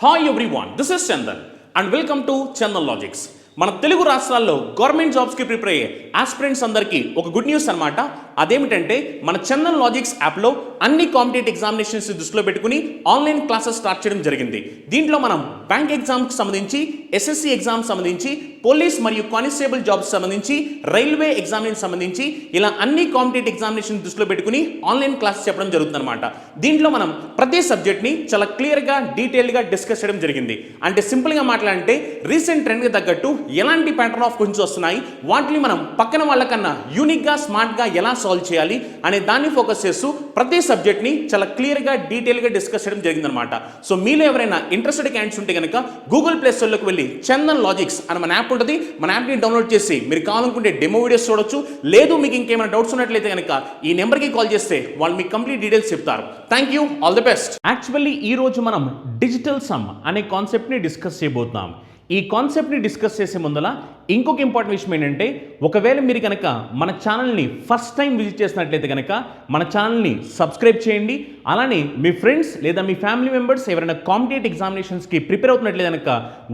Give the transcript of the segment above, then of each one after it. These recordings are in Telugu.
Hi everyone, this is Chandan and welcome to Chandan logics. మన తెలుగు రాష్ట్రాల్లో గవర్నమెంట్ జాబ్స్కి ప్రిపేర్ అయ్యే ఆస్పిరెంట్స్ అందరికీ ఒక గుడ్ న్యూస్ అనమాట. అదేమిటంటే మన చందన్ లాజిక్స్ యాప్లో అన్ని కాంపిటేటివ్ ఎగ్జామినేషన్స్ దృష్టిలో పెట్టుకుని ఆన్లైన్ క్లాసెస్ స్టార్ట్ చేయడం జరిగింది. దీంట్లో మనం బ్యాంక్ ఎగ్జామ్కి సంబంధించి, ఎస్ఎస్సి ఎగ్జామ్ సంబంధించి, పోలీస్ మరియు కానిస్టేబుల్ జాబ్స్ సంబంధించి, రైల్వే ఎగ్జామినేషన్ సంబంధించి ఇలా అన్ని కాంపిటేటివ్ ఎగ్జామినేషన్ దృష్టిలో పెట్టుకుని ఆన్లైన్ క్లాసెస్ చెప్పడం జరుగుతుందన్నమాట. దీంట్లో మనం ప్రతి సబ్జెక్ట్ని చాలా క్లియర్గా డీటెయిల్గా డిస్కస్ చేయడం జరిగింది. అంటే సింపుల్గా మాట్లాడంటే రీసెంట్ ట్రెండ్కి తగ్గట్టు ఎలాంటి ప్యాటర్న్ ఆఫ్ క్వశ్చన్స్ వస్తున్నాయి, వాటిని మనం పక్కన వాళ్ళకన్నా యూనిక్గా స్మార్ట్గా ఎలా సాల్వ్ చేయాలి అనే దాన్ని ఫోకస్ చేస్తూ ప్రతి సబ్జెక్ట్ని చాలా క్లియర్గా డీటెయిల్గా డిస్కస్ చేయడం జరిగిందనమాట. సో మీలో ఎవరైనా ఇంట్రెస్టెడ్ క్యాండిడేట్స్ ఉంటే కనుక గూగుల్ ప్లే స్టోర్లోకి వెళ్ళి చందన్ లాజిక్స్ అని మన యాప్ ఉంటుంది, మన యాప్ని డౌన్లోడ్ చేసి మీరు కావాలనుకుంటే డెమో వీడియోస్ చూడొచ్చు. లేదు మీకు ఇంకేమైనా డౌట్స్ ఉన్నట్లయితే కనుక ఈ నెంబర్కి కాల్ చేస్తే వాళ్ళు మీకు కంప్లీట్ డీటెయిల్స్ చెప్తారు. Thank you, all the best. Actually ఈ రోజు మనం డిజిటల్ సమ్ అనే కాన్సెప్ట్ని డిస్కస్ చేయబోతున్నాం. ఈ కాన్సెప్ట్ని డిస్కస్ చేసే ముందల ఇంకొక ఇంపార్టెంట్ విషయం ఏంటంటే, ఒకవేళ మీరు కనుక మన ఛానల్ని ఫస్ట్ టైం విజిట్ చేసినట్లయితే కనుక మన ఛానల్ని సబ్స్క్రైబ్ చేయండి. అలానే మీ ఫ్రెండ్స్ లేదా మీ ఫ్యామిలీ మెంబర్స్ ఎవరైనా కాంపిటేటివ్ ఎగ్జామినేషన్స్కి ప్రిపేర్ అవుతున్నట్లయితే కనుక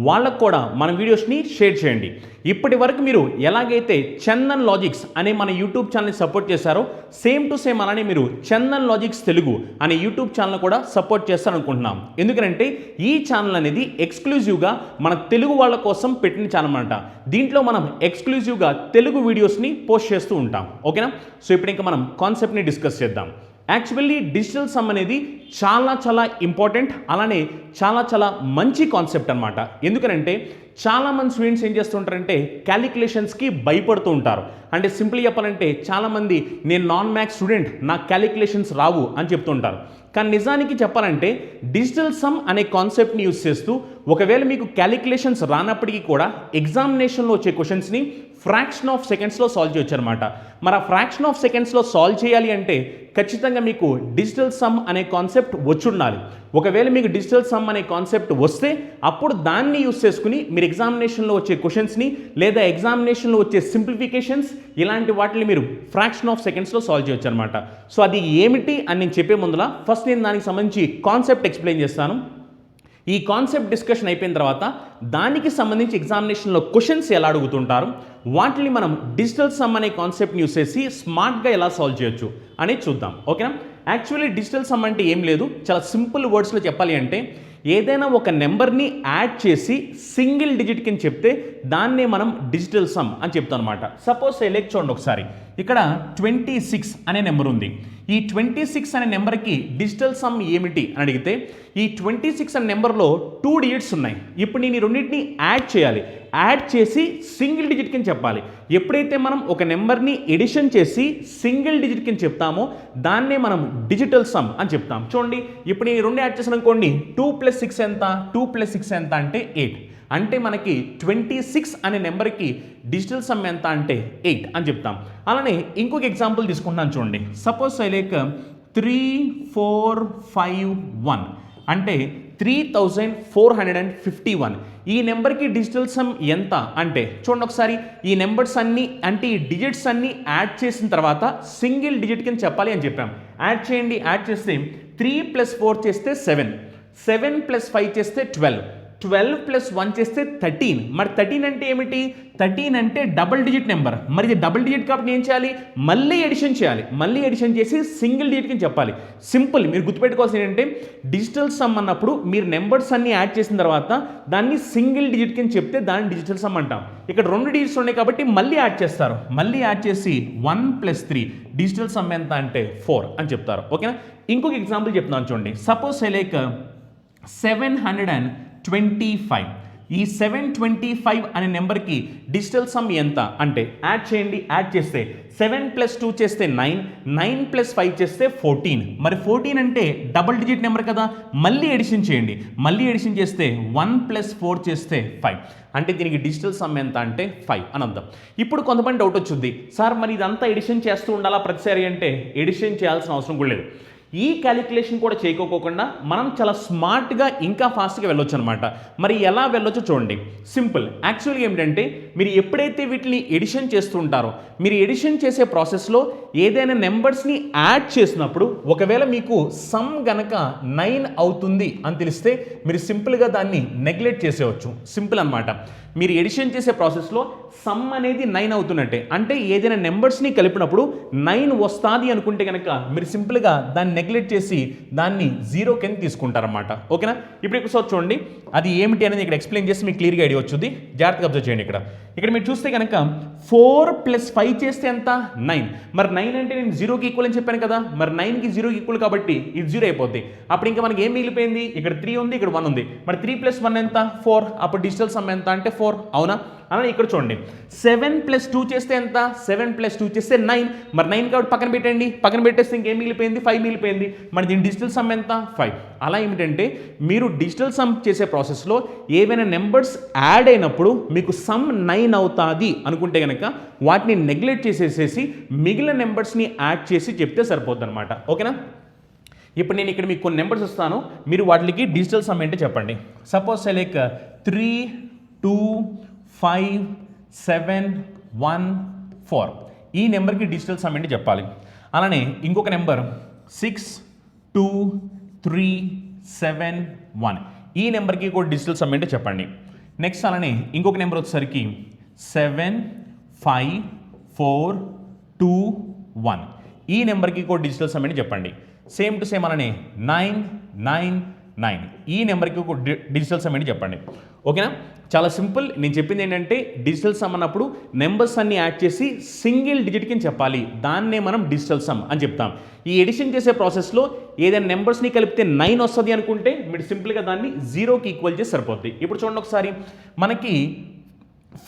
వాళ్ళకు కూడా మన వీడియోస్ని షేర్ చేయండి. ఇప్పటి వరకు మీరు ఎలాగైతే చందన్ లాజిక్స్ అనే మన యూట్యూబ్ ఛానల్ని సపోర్ట్ చేశారో సేమ్ టు సేమ్ అలానే మీరు చందన్ లాజిక్స్ తెలుగు అనే యూట్యూబ్ ఛానల్ కూడా సపోర్ట్ చేస్తారనుకుంటున్నాం. ఎందుకంటే ఈ ఛానల్ అనేది ఎక్స్క్లూజివ్గా మన తెలుగు వాళ్ళ కోసం పెట్టిన ఛానల్ అన్నమాట. దీంట్లో మనం ఎక్స్క్లూజివ్గా తెలుగు వీడియోస్ని పోస్ట్ చేస్తూ ఉంటాం. ఓకేనా? సో ఇప్పుడు ఇంకా మనం కాన్సెప్ట్ని డిస్కస్ చేద్దాం. యాక్చువల్లీ డిజిటల్ సమ్ అనేది చాలా ఇంపార్టెంట్, అలానే చాలా మంచి కాన్సెప్ట్ అనమాట. ఎందుకనంటే చాలామంది స్టూడెంట్స్ ఏం చేస్తుంటారంటే క్యాలిక్యులేషన్స్కి భయపడుతూ ఉంటారు. అంటే సింపుల్ చెప్పాలంటే చాలామంది నేను నాన్ మ్యాథ్స్ స్టూడెంట్, నాకు క్యాలిక్యులేషన్స్ రావు అని చెప్తుంటారు. కానీ నిజానికి చెప్పాలంటే డిజిటల్ సమ్ అనే కాన్సెప్ట్ని యూజ్ చేస్తూ ఒకవేళ మీకు క్యాలిక్యులేషన్స్ రానప్పటికీ కూడా ఎగ్జామినేషన్లో వచ్చే క్వశ్చన్స్ని ఫ్రాక్షన్ ఆఫ్ సెకండ్స్లో సాల్వ్ చేయొచ్చు అనమాట. మరి ఆ ఫ్రాక్షన్ ఆఫ్ సెకండ్స్లో సాల్వ్ చేయాలి అంటే ఖచ్చితంగా మీకు డిజిటల్ సమ్ అనే కాన్సెప్ట్ వచ్చి ఉండాలి. ఒకవేళ మీకు డిజిటల్ సమ్ అనే కాన్సెప్ట్ వస్తే అప్పుడు దాన్ని యూజ్ చేసుకుని మీరు ఎగ్జామినేషన్లో వచ్చే క్వశ్చన్స్ని లేదా ఎగ్జామినేషన్లో వచ్చే సింప్లిఫికేషన్స్ ఇలాంటి వాటిని మీరు ఫ్రాక్షన్ ఆఫ్ సెకండ్స్లో సాల్వ్ చేయొచ్చు అనమాట. సో అది ఏమిటి అని నేను చెప్పే ముందర ఫస్ట్ నేను దానికి సంబంధించి కాన్సెప్ట్ ఎక్స్ప్లెయిన్ చేస్తాను. ఈ కాన్సెప్ట్ డిస్కషన్ అయిపోయిన తర్వాత దానికి సంబంధించి ఎగ్జామినేషన్లో క్వశ్చన్స్ ఎలా అడుగుతుంటారు, వాటిని మనం డిజిటల్ సమ్ అనే కాన్సెప్ట్ని యూస్ చేసి స్మార్ట్గా ఎలా సాల్వ్ చేయొచ్చు అనేది చూద్దాం. ఓకేనా? యాక్చువల్లీ డిజిటల్ సమ్ అంటే ఏం లేదు, చాలా సింపుల్ వర్డ్స్లో చెప్పాలి అంటే ఏదైనా ఒక నెంబర్ని యాడ్ చేసి సింగిల్ డిజిట్ కింద చెప్తే దాన్నే మనం డిజిటల్ సమ్ అని చెప్తాం అనమాట. సపోజ్ ఎలెక్ట్ చూడండి ఒకసారి, ఇక్కడ 26 అనే నెంబర్ ఉంది. ఈ 26 అనే నెంబర్కి డిజిటల్ సమ్ ఏమిటి అని అడిగితే ఈ 26 అనే నెంబర్లో 2 డిజిట్స్ ఉన్నాయి. ఇప్పుడు నేను ఈ రెండింటిని యాడ్ చేయాలి, యాడ్ చేసి సింగిల్ డిజిట్ కింద చెప్పాలి. ఎప్పుడైతే మనం ఒక నెంబర్ని ఎడిషన్ చేసి సింగిల్ డిజిట్ కింద చెప్తామో దాన్నే మనం డిజిటల్ సమ్ అని చెప్తాం. చూడండి, ఇప్పుడు నేను 2 యాడ్ చేసాను అనుకోండి, 2 + 6 ఎంత, 2 + 6 ఎంత అంటే 8. అంటే మనకి 26 అనే నెంబర్కి డిజిటల్ సమ్ ఎంత అంటే 8 అని చెప్తాం. అలానే ఇంకొక ఎగ్జాంపుల్ తీసుకుంటున్నాను చూడండి. సపోజ్ లైక్ 3451 అంటే 3451. ఈ నెంబర్కి డిజిటల్ సమ్ ఎంత అంటే చూడండి ఒకసారి, ఈ నెంబర్స్ అన్నీ అంటే ఈ డిజిట్స్ అన్నీ యాడ్ చేసిన తర్వాత సింగిల్ డిజిట్ కింద చెప్పాలి అని చెప్పాం. యాడ్ చేయండి, యాడ్ చేస్తే 3 + 4 చేస్తే 7, 7 + 5 చేస్తే 12, 12 + 1 చేస్తే 13. మరి 13 అంటే ఏమిటి? 13 అంటే డబుల్ డిజిట్ నెంబర్. మరి ఇది డబుల్ డిజిట్ కాబట్టి ఏం చేయాలి? మళ్ళీ ఎడిషన్ చేయాలి. మళ్ళీ ఎడిషన్ చేసి సింగిల్ డిజిట్ కింద చెప్పాలి. సింపుల్. మీరు గుర్తుపెట్టుకోవాల్సింది ఏంటంటే డిజిటల్ సమ్ అన్నప్పుడు మీరు నెంబర్స్ అన్ని యాడ్ చేసిన తర్వాత దాన్ని సింగిల్ డిజిట్ కింద చెప్తే దాన్ని డిజిటల్ సమ్ అంటాం. ఇక్కడ 2 డిజిట్స్ ఉన్నాయి కాబట్టి మళ్ళీ యాడ్ చేస్తారు. మళ్ళీ యాడ్ చేసి 1 + 3 డిజిటల్ సమ్ ఎంత అంటే 4 అని చెప్తారు. ఓకేనా? ఇంకొక ఎగ్జాంపుల్ చెప్తున్నాను చూడండి. Suppose like 725. ఈ 725 అనే నెంబర్కి డిజిటల్ సమ్ ఎంత అంటే యాడ్ చేయండి, యాడ్ చేస్తే 7 + 2 చేస్తే 9, 9 + 5 చేస్తే 14. మరి 14 అంటే డబుల్ డిజిట్ నెంబర్ కదా, మళ్ళీ ఎడిషన్ చేయండి. మళ్ళీ ఎడిషన్ చేస్తే 1 + 4 చేస్తే 5. అంటే దీనికి డిజిటల్ సమ్ ఎంత అంటే 5 అని అర్థం. ఇప్పుడు కొంతమంది డౌట్ వచ్చింది, సార్ మరి ఇదంతా ఎడిషన్ చేస్తూ ఉండాలా ప్రతిసారి అంటే ఎడిషన్ చేయాల్సిన అవసరం కూడా లేదు. ఈ క్యాలిక్యులేషన్ కూడా చేయకోకుండా మనం చాలా స్మార్ట్గా ఇంకా ఫాస్ట్గా వెళ్ళొచ్చు అనమాట. మరి ఎలా వెళ్ళొచ్చో చూడండి. సింపుల్. యాక్చువల్గా ఏమిటంటే మీరు ఎప్పుడైతే వీటిని ఎడిషన్ చేస్తూ ఉంటారో, మీరు ఎడిషన్ చేసే ప్రాసెస్లో ఏదైనా నెంబర్స్ని యాడ్ చేసినప్పుడు ఒకవేళ మీకు సమ్ గనక 9 అవుతుంది అని తెలిస్తే మీరు సింపుల్గా దాన్ని నెగ్లెక్ట్ చేసేయచ్చు. సింపుల్ అనమాట. మీరు ఎడిషన్ చేసే ప్రాసెస్లో సమ్ అనేది 9 అవుతున్నట్టే. అంటే ఏదైనా నెంబర్స్ని కలిపినప్పుడు 9 వస్తుంది అనుకుంటే కనుక మీరు సింపుల్గా దాన్ని నెగ్లెక్ట్ చేసి దాన్ని 0 కింద తీసుకుంటారన్నమాట. ఓకేనా? ఇప్పుడు ఇక్కడ చూడండి అది ఏమిటి అనేది ఇక్కడ ఎక్స్ప్లెయిన్ చేసి మీకు క్లియర్గా ఐడియా వచ్చింది. జాగ్రత్తగా అబ్జర్వ్ చేయండి. ఇక్కడ మీరు చూస్తే కనుక 4 + 5 చేస్తే ఎంత? 9. మరి 9 అంటే నేను 0కి ఈక్వల్ అని చెప్పాను కదా. మరి 9కి 0కి ఈక్వల్ కాబట్టి ఇది 0 అయిపోద్ది. అప్పుడు ఇంకా మనకి ఏం మిగిలిపోయింది? ఇక్కడ 3 ఉంది, ఇక్కడ 1 ఉంది. మరి 3 + 1 ఎంత? 4. అప్పుడు డిజిటల్ సమ్ ఎంత అంటే 4. అవునా? అలానే ఇక్కడ చూడండి 7 + 2 చేస్తే ఎంత? 7 + 2 చేస్తే 9. మరి 9 కాబట్టి పక్కన పెట్టండి. పక్కన పెట్టేస్తే ఇంకేం మిగిలిపోయింది? 5 మిగిలిపోయింది. మరి దీని డిజిటల్ సమ్ ఎంత? 5. అలా ఏమిటంటే మీరు డిజిటల్ సమ్ చేసే ప్రాసెస్లో ఏవైనా నెంబర్స్ యాడ్ అయినప్పుడు మీకు సమ్ 9 అవుతుంది అనుకుంటే కనుక వాటిని నెగ్లెక్ట్ చేసేసేసి మిగిలిన నెంబర్స్ని యాడ్ చేసి చెప్తే సరిపోద్ది అనమాట. ఓకేనా? ఇప్పుడు నేను ఇక్కడ మీకు కొన్ని నెంబర్స్ ఇస్తాను, మీరు వాటికి డిజిటల్ సమ్ ఏంటో చెప్పండి. సపోజ్ లైక్ 3, 2, 5, 7, 1, 4 ఈ నెంబర్కి డిజిటల్ సమ్ ఏంటి చెప్పాలి. అలానే ఇంకొక నెంబర్ 6, 2, 3, 7, 1 ఈ నెంబర్కి కూడా డిజిటల్ సమ్ ఏంటో చెప్పండి. నెక్స్ట్ అలానే ఇంకొక నెంబర్ వచ్చేసరికి 7, 5, 4, 2, 1 ఈ నెంబర్కి కూడా డిజిటల్ సమ్ ఏంటో చెప్పండి. సేమ్ టు సేమ్ అలానే 9, 9, 9 ఈ నెంబర్కి ఒక డిజిటల్ సమ్ ఏంటి చెప్పండి. ఓకేనా? చాలా సింపుల్. నేను చెప్పింది ఏంటంటే డిజిటల్ సమ్ అన్నప్పుడు నెంబర్స్ అన్ని యాడ్ చేసి సింగిల్ డిజిట్ కింద చెప్పాలి. దాన్నే మనం డిజిటల్ సమ్ అని చెప్తాం. ఈ ఎడిషన్ చేసే ప్రాసెస్లో ఏదైనా నెంబర్స్ని కలిపితే 9 వస్తుంది అనుకుంటే మీరు సింపుల్గా దాన్ని 0కి ఈక్వల్ చేసి సరిపోద్ది. ఇప్పుడు చూడండి ఒకసారి మనకి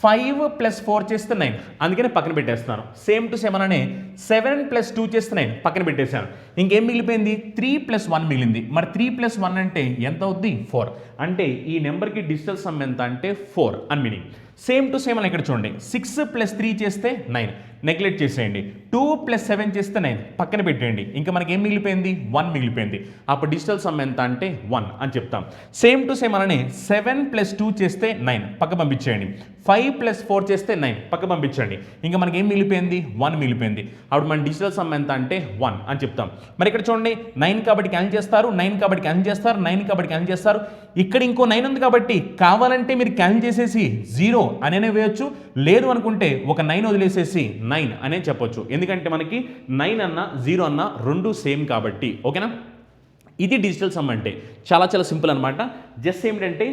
5 + 4 చేస్తే 9 అందుకనే పక్కన పెట్టేస్తున్నాను. సేమ్ టు సేమ్ అలానే 7 + 2 చేస్తే 9 పక్కన పెట్టేశాను. ఇంకేం మిగిలిపోయింది? 3 + 1 మిగిలింది. మరి 3 + 1 అంటే ఎంత అవుద్ది? 4. అంటే ఈ నెంబర్కి డిజిటల్ సమ్ ఎంత అంటే 4 అని మీనింగ్. సేమ్ టు సేమ్ అని ఇక్కడ చూడండి 6 + 3 చేస్తే 9 నెగ్లెక్ట్ చేసేయండి. 2 + 7 చేస్తే 9 పక్కన పెట్టేయండి. ఇంకా మనకి ఏం మిగిలిపోయింది? 1 మిగిలిపోయింది. అప్పుడు డిజిటల్ సమ్ ఎంత అంటే 1 అని చెప్తాం. సేమ్ టు సేమ్ అలానే 7 + 2 చేస్తే 9 పక్క పంపించేయండి. 5 + 4 చేస్తే 9 పక్క పంపించండి. ఇంకా మనకి ఏం మిగిలిపోయింది? 1 మిగిలిపోయింది. అప్పుడు మన డిజిటల్ సమ్ ఎంత అంటే 1 అని చెప్తాం. మరి ఇక్కడ చూడండి 9 కాబట్టి క్యాన్సిల్ చేస్తారు, 9 కాబట్టి క్యాన్సిల్ చేస్తారు, 9 కాబట్టి క్యాన్సిల్ చేస్తారు. ఇక్కడ ఇంకో 9 ఉంది కాబట్టి కావాలంటే మీరు క్యాన్సిల్ చేసేసి 0 అనే వేయొచ్చు. లేదు అనుకుంటే ఒక 9 వదిలేసేసి 9 అనే చెప్పొచ్చు. ఎందుకంటే మనకి 9 అన్న 0 అన్న రెండు సేమ్ కాబట్టి. ఓకేనా? ఇది డిజిటల్ సమ్ అంటే చాలా చాలా సింపుల్ అనమాట. జస్ట్ ఏమిటంటే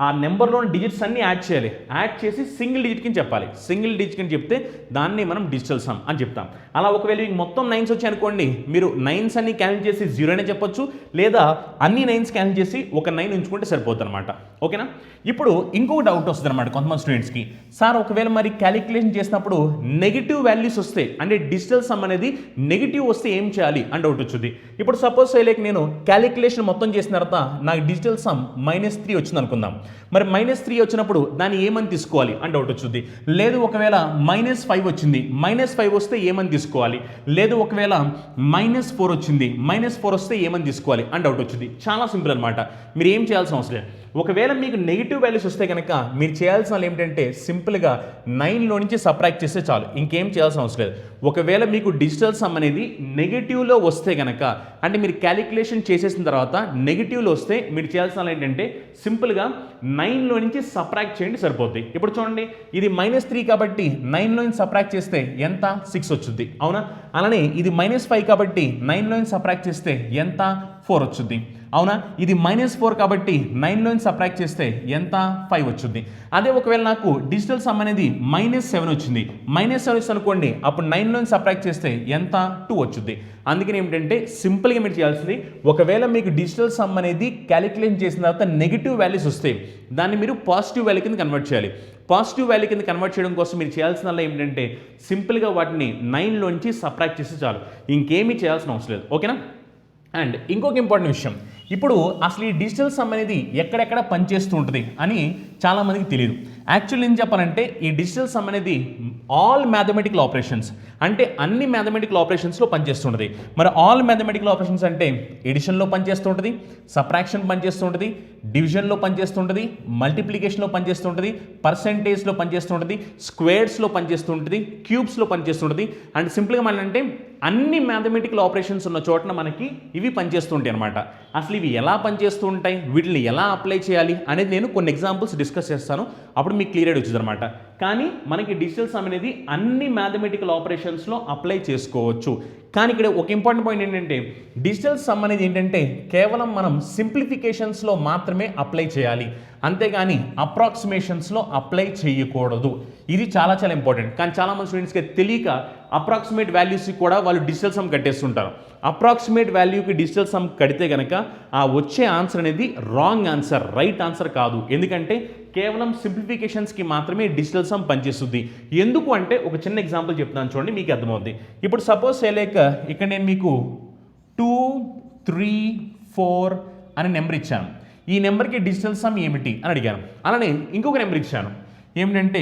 ఆ నెంబర్లోని డిజిట్స్ అన్ని యాడ్ చేయాలి. యాడ్ చేసి సింగిల్ డిజిట్ కింద చెప్పాలి. సింగిల్ డిజిట్ కింద చెప్తే దాన్ని మనం డిజిటల్ సమ్ అని చెప్తాం. అలా ఒకవేళ మీకు మొత్తం 9s వచ్చాయి అనుకోండి, మీరు 9s అన్ని క్యాన్సిల్ చేసి 0 అనే చెప్పొచ్చు. లేదా అన్ని 9s క్యాన్సిల్ చేసి ఒక 9 ఉంచుకుంటే సరిపోతుంది అనమాట. ఓకేనా? ఇప్పుడు ఇంకొక డౌట్ వస్తుంది అనమాట కొంతమంది స్టూడెంట్స్కి. సార్ ఒకవేళ మరి క్యాలిక్యులేషన్ చేసినప్పుడు నెగిటివ్ వాల్యూస్ వస్తే అంటే డిజిటల్ సమ్ అనేది నెగిటివ్ వస్తే ఏం చేయాలి అని డౌట్ వచ్చింది. ఇప్పుడు సపోజ్ లైక్ నేను క్యాలిక్యులేషన్ మొత్తం చేసిన తర్వాత నాకు డిజిటల్ సమ్ -3 వచ్చింది అనుకుందాం. మరి -3 వచ్చినప్పుడు దాన్ని ఏమని తీసుకోవాలి అని డౌట్ వచ్చింది. లేదు ఒకవేళ -5 వచ్చింది, -5 వస్తే ఏమని తీసుకోవాలి. లేదు ఒకవేళ -4 వచ్చింది, -4 వస్తే ఏమని తీసుకోవాలి అని డౌట్ వచ్చింది. చాలా సింపుల్ అనమాట. మీరు ఏం చేయాల్సిన అవసరం లేదు. ఒకవేళ మీకు నెగిటివ్ వాల్యూస్ వస్తే కనుక మీరు చేయాల్సిన ఏమిటంటే సింపుల్గా 9లో నుంచి సబ్ట్రాక్ట్ చేస్తే చాలు. ఇంకేం చేయాల్సిన అవసరం లేదు. ఒకవేళ మీకు డిజిటల్ సమ్ అనేది నెగిటివ్లో వస్తే కనుక అంటే మీరు క్యాలిక్యులేషన్ చేసేసిన తర్వాత నెగిటివ్లో వస్తే మీరు చేయాల్సిన ఏంటంటే సింపుల్గా 9లో నుంచి సబ్ట్రాక్ట్ చేయండి సరిపోద్ది. ఇప్పుడు చూడండి ఇది -3 కాబట్టి 9లో నుంచి సబ్ట్రాక్ట్ చేస్తే ఎంత? 6 వచ్చింది. అవునా? అలానే ఇది -5 కాబట్టి 9లో నుంచి సబ్ట్రాక్ట్ చేస్తే ఎంత? 4 వచ్చింది. అవునా? ఇది -4 కాబట్టి 9లో నుంచి సబ్ట్రాక్ట్ చేస్తే ఎంత? 5 వచ్చింది. అదే ఒకవేళ నాకు డిజిటల్ సమ్ అనేది -7 వచ్చింది, -7 అనుకోండి, అప్పుడు 9లో నుంచి సబ్ట్రాక్ట్ చేస్తే ఎంత? 2 వచ్చింది. అందుకని ఏమిటంటే సింపుల్గా మీరు చేయాల్సింది ఒకవేళ మీకు డిజిటల్ సమ్ అనేది క్యాలిక్యులేషన్ చేసిన తర్వాత నెగిటివ్ వాల్యూస్ వస్తే దాన్ని మీరు పాజిటివ్ వాల్యూ కింద కన్వర్ట్ చేయాలి. పాజిటివ్ వాల్యూ కింద కన్వర్ట్ చేయడం కోసం మీరు చేయాల్సిన ఏమిటంటే సింపుల్గా వాటిని 9లోంచి సబ్ట్రాక్ట్ చేస్తే చాలు. ఇంకేమీ చేయాల్సిన అవసరం లేదు. ఓకేనా? అండ్ ఇంకొక ఇంపార్టెంట్ విషయం, ఇప్పుడు అసలు ఈ డిజిటల్ సమ్ అనేది ఎక్కడెక్కడ పనిచేస్తూ ఉంటుంది అని చాలామందికి తెలియదు. యాక్చువల్లీ ఏం చెప్పాలంటే ఈ డిజిటల్ సమ్ అనేది ఆల్ మ్యాథమెటికల్ ఆపరేషన్స్ అంటే అన్ని మ్యాథమెటికల్ ఆపరేషన్స్లో పనిచేస్తుంటుంది. మరి ఆల్ మ్యాథమెటికల్ ఆపరేషన్స్ అంటే ఎడిషన్లో పనిచేస్తుంటుంది, సబ్ట్రాక్షన్ పనిచేస్తుంటుంది, డివిజన్లో పనిచేస్తుంటుంది, మల్టిప్లికేషన్లో పనిచేస్తుంటుంది, పర్సెంటేజ్లో పనిచేస్తుంటుంది, స్క్వేర్స్లో పనిచేస్తుంటుంది, క్యూబ్స్లో పనిచేస్తుంటుంది. అండ్ సింపుల్గా అంటే అన్ని మ్యాథమెటికల్ ఆపరేషన్స్ ఉన్న చోటన మనకి ఇవి పనిచేస్తుంటాయి అనమాట. అసలు ఇవి ఎలా పనిచేస్తూ ఉంటాయి, వీటిని ఎలా అప్లై చేయాలి అనేది నేను కొన్ని ఎగ్జాంపుల్స్ డిస్కస్ చేస్తాను, అప్పుడు మీకు క్లియర్ వచ్చింది అనమాట. కానీ మనకి డిజిటల్ సమ్ అనేది అన్ని మ్యాథమెటికల్ ఆపరేషన్స్లో అప్లై చేసుకోవచ్చు. కానీ ఇక్కడ ఒక ఇంపార్టెంట్ పాయింట్ ఏంటంటే డిజిటల్ సమ్ అనేది ఏంటంటే కేవలం మనం సింప్లిఫికేషన్స్లో మాత్రమే అప్లై చేయాలి, అంతేగాని అప్రాక్సిమేషన్స్లో అప్లై చేయకూడదు. ఇది చాలా చాలా ఇంపార్టెంట్. కానీ చాలామంది స్టూడెంట్స్కి తెలియక అప్రాక్సిమేట్ వాల్యూస్కి కూడా వాళ్ళు డిజిటల్ సమ్ కట్టేస్తుంటారు. అప్రాక్సిమేట్ వాల్యూకి డిజిటల్ సమ్ కడితే కనుక ఆ వచ్చే ఆన్సర్ అనేది రాంగ్ ఆన్సర్, రైట్ ఆన్సర్ కాదు. ఎందుకంటే కేవలం సింప్లిఫికేషన్స్కి మాత్రమే డిజిటల్ సమ్ పనిచేస్తుంది. ఎందుకు అంటే ఒక చిన్న ఎగ్జాంపుల్ చెప్తాను చూడండి, మీకు అర్థమవుతుంది. ఇప్పుడు సపోజ్ ఇక్కడ నేను మీకు 2, 3, 4 అనే నెంబర్ ఇచ్చాను. ఈ నెంబర్కి డిజిటల్ సమ్ ఏమిటి అని అడిగాను. అలానే ఇంకొక నెంబర్ ఇచ్చాను, ఏమిటంటే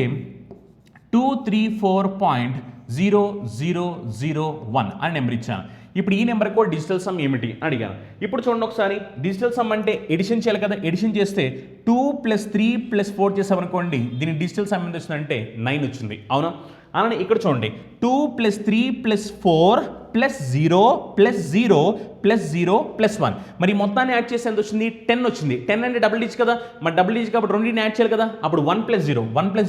234.0001 అనే నెంబర్ ఇచ్చాను. ఇప్పుడు ఈ నెంబర్ కూడా డిజిటల్ సమ్ ఏమిటి అని అడిగాను. ఇప్పుడు చూడండి ఒకసారి, డిజిటల్ సమ్ అంటే ఎడిషన్ చేయాలి కదా. ఎడిషన్ చేస్తే 2 + 3 + 4 చేసామనుకోండి, దీని డిజిటల్ సమ్ ఎంత వచ్చిందంటే 9 వచ్చింది, అవునా? అలానే ఇక్కడ చూడండి 2 + 3 + 4 + 0 + 0 + 0 + 1. మరి మొత్తాన్ని యాడ్ చేస్తే ఎంత వచ్చింది? 10 వచ్చింది. 10 అంటే డబుల్ డిజిట్ కదా, మరి డబుల్ డిజిట్ కాబట్టి రెండింటిని యాడ్ చేయాలి కదా. అప్పుడు 1 +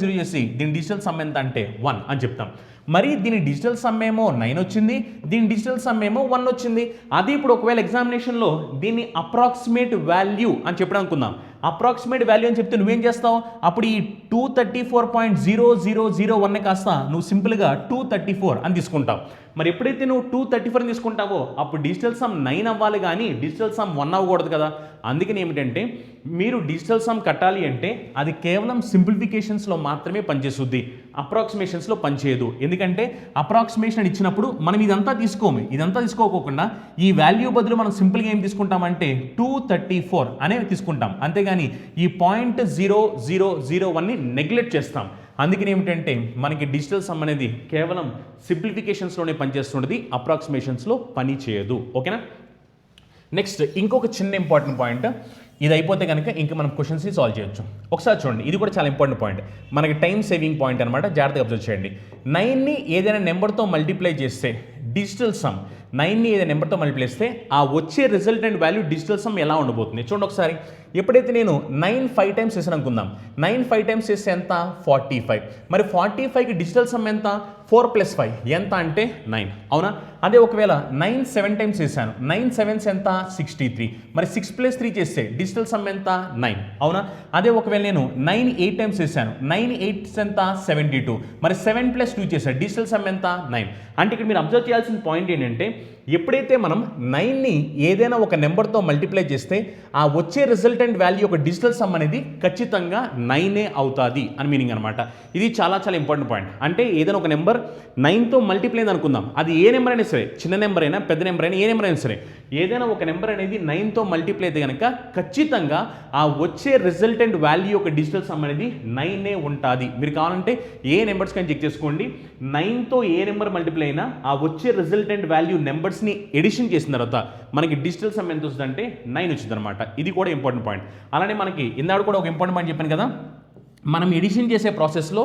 0 చేసి దీని డిజిటల్ సమ్ ఎంత అంటే 1 అని చెప్తాం. మరి దీని డిజిటల్ సమ్ ఏమో 9 వచ్చింది, దీని డిజిటల్ సమ్ ఏమో 1 వచ్చింది. అది ఇప్పుడు ఒకవేళ ఎగ్జామినేషన్లో దీన్ని అప్రాక్సిమేట్ వాల్యూ అని చెప్పడం అనుకుందాం. అప్రాక్సిమేట్ వాల్యూ అని చెప్తే నువ్వేం చేస్తావు? అప్పుడు ఈ 234.0001 కాస్త నువ్వు సింపుల్గా 234 అని తీసుకుంటావు. మరి ఎప్పుడైతే నువ్వు 234 అని తీసుకుంటావో అప్పుడు డిజిటల్ సమ్ 9 అవ్వాలి, కానీ డిజిటల్ సమ్ 1 అవ్వకూడదు కదా. అందుకని ఏమిటంటే మీరు డిజిటల్ సమ్ కట్టాలి అంటే అది కేవలం సింప్లిఫికేషన్స్లో మాత్రమే పనిచేస్తుంది, అప్రాక్సిమేషన్స్లో పనిచేయదు. ఎందుకంటే అప్రాక్సిమేషన్ ఇచ్చినప్పుడు మనం ఇదంతా తీసుకోకోకుండా ఈ వాల్యూ బదులు మనం సింపుల్గా ఏం తీసుకుంటామంటే 234 అనేవి తీసుకుంటాం, అంతేగాని ఈ 0.0001ని నెగ్లెక్ట్ చేస్తాం. అందుకని ఏమిటంటే మనకి డిజిటల్ సమ్ అనేది కేవలం సింప్లిఫికేషన్స్లోనే పనిచేస్తుంటుంది, అప్రాక్సిమేషన్స్లో పని చేయదు. ఓకేనా? నెక్స్ట్ ఇంకొక చిన్న ఇంపార్టెంట్ పాయింట్, ఇది అయిపోతే కనుక ఇంకా మనం క్వశ్చన్స్ని సాల్వ్ చేయొచ్చు. ఒకసారి చూడండి, ఇది కూడా చాలా ఇంపార్టెంట్ పాయింట్, మనకి టైం సేవింగ్ పాయింట్ అనమాట. జాగ్రత్తగా అబ్జర్వ్ చేయండి. 9ని ఏదైనా నెంబర్తో మల్టిప్లై చేస్తే డిజిటల్ సమ్ 9ని ఏదైనా నెంబర్తో మల్టిప్లై చేస్తే ఆ వచ్చే రిజల్టెంట్ వాల్యూ డిజిటల్ సమ్ ఎలా ఉండబోతుంది చూడండి ఒకసారి. ఎప్పుడైతే నేను 9 5 టైమ్స్ చేసాను అనుకుందాం, 9 5 టైమ్స్ చేస్తే ఎంత? 45. మరి 45కి డిజిటల్ సమ్ ఎంత? 4 + 5 ఎంత అంటే 9, అవునా? అదే ఒకవేళ 9 7 టైమ్స్ చేశాను, 9 7s ఎంత? 63. మరి 6 + 3 చేస్తే డిజిటల్ సమ్ ఎంత? 9, అవునా? అదే ఒకవేళ నేను 9 8 టైమ్స్ చేశాను, 9 8s ఎంత? 72. మరి 7 + 2 చేశాను, డిజిటల్ సమ్ ఎంత? 9. అంటే ఇక్కడ మీరు అబ్జర్వ్ చేయాల్సిన పాయింట్ ఏంటంటే ఎప్పుడైతే మనం 9ని ఏదైనా ఒక నెంబర్తో మల్టిప్లై చేస్తే ఆ వచ్చే రిజల్టెంట్ వాల్యూ యొక్క డిజిటల్ సమ్ అనేది ఖచ్చితంగా 9 అవుతుంది అని మీనింగ్ అనమాట. ఇది చాలా చాలా ఇంపార్టెంట్ పాయింట్. అంటే ఏదైనా ఒక నెంబర్ 9తో మల్టిప్లై అయింది అనుకుందాం, అది ఏ నెంబర్ అయినా సరే, చిన్న నెంబర్ అయినా పెద్ద నెంబర్ అయినా ఏ నెంబర్ అయినా సరే, ఏదైనా ఒక నెంబర్ అనేది 9తో మల్టిప్లై అయితే కనుక ఖచ్చితంగా ఆ వచ్చే రిజల్టెంట్ వాల్యూ యొక్క డిజిటల్ సమ్ అనేది 9 ఉంటుంది. మీరు కావాలంటే ఏ నెంబర్స్ కానీ చెక్ చేసుకోండి, 9తో ఏ నెంబర్ మల్టిప్లై అయినా ఆ వచ్చే రిజల్టెంట్ వాల్యూ నెంబర్స్ని ఎడిషన్ చేసిన తర్వాత మనకి డిజిటల్ సమ్ ఎంత వస్తుందంటే 9 వచ్చింది అనమాట. ఇది కూడా ఇంపార్టెంట్ పాయింట్. అలానే మనకి ఇందాక కూడా ఒక ఇంపార్టెంట్ పాయింట్ చెప్పాను కదా, మనం ఎడిషన్ చేసే ప్రాసెస్లో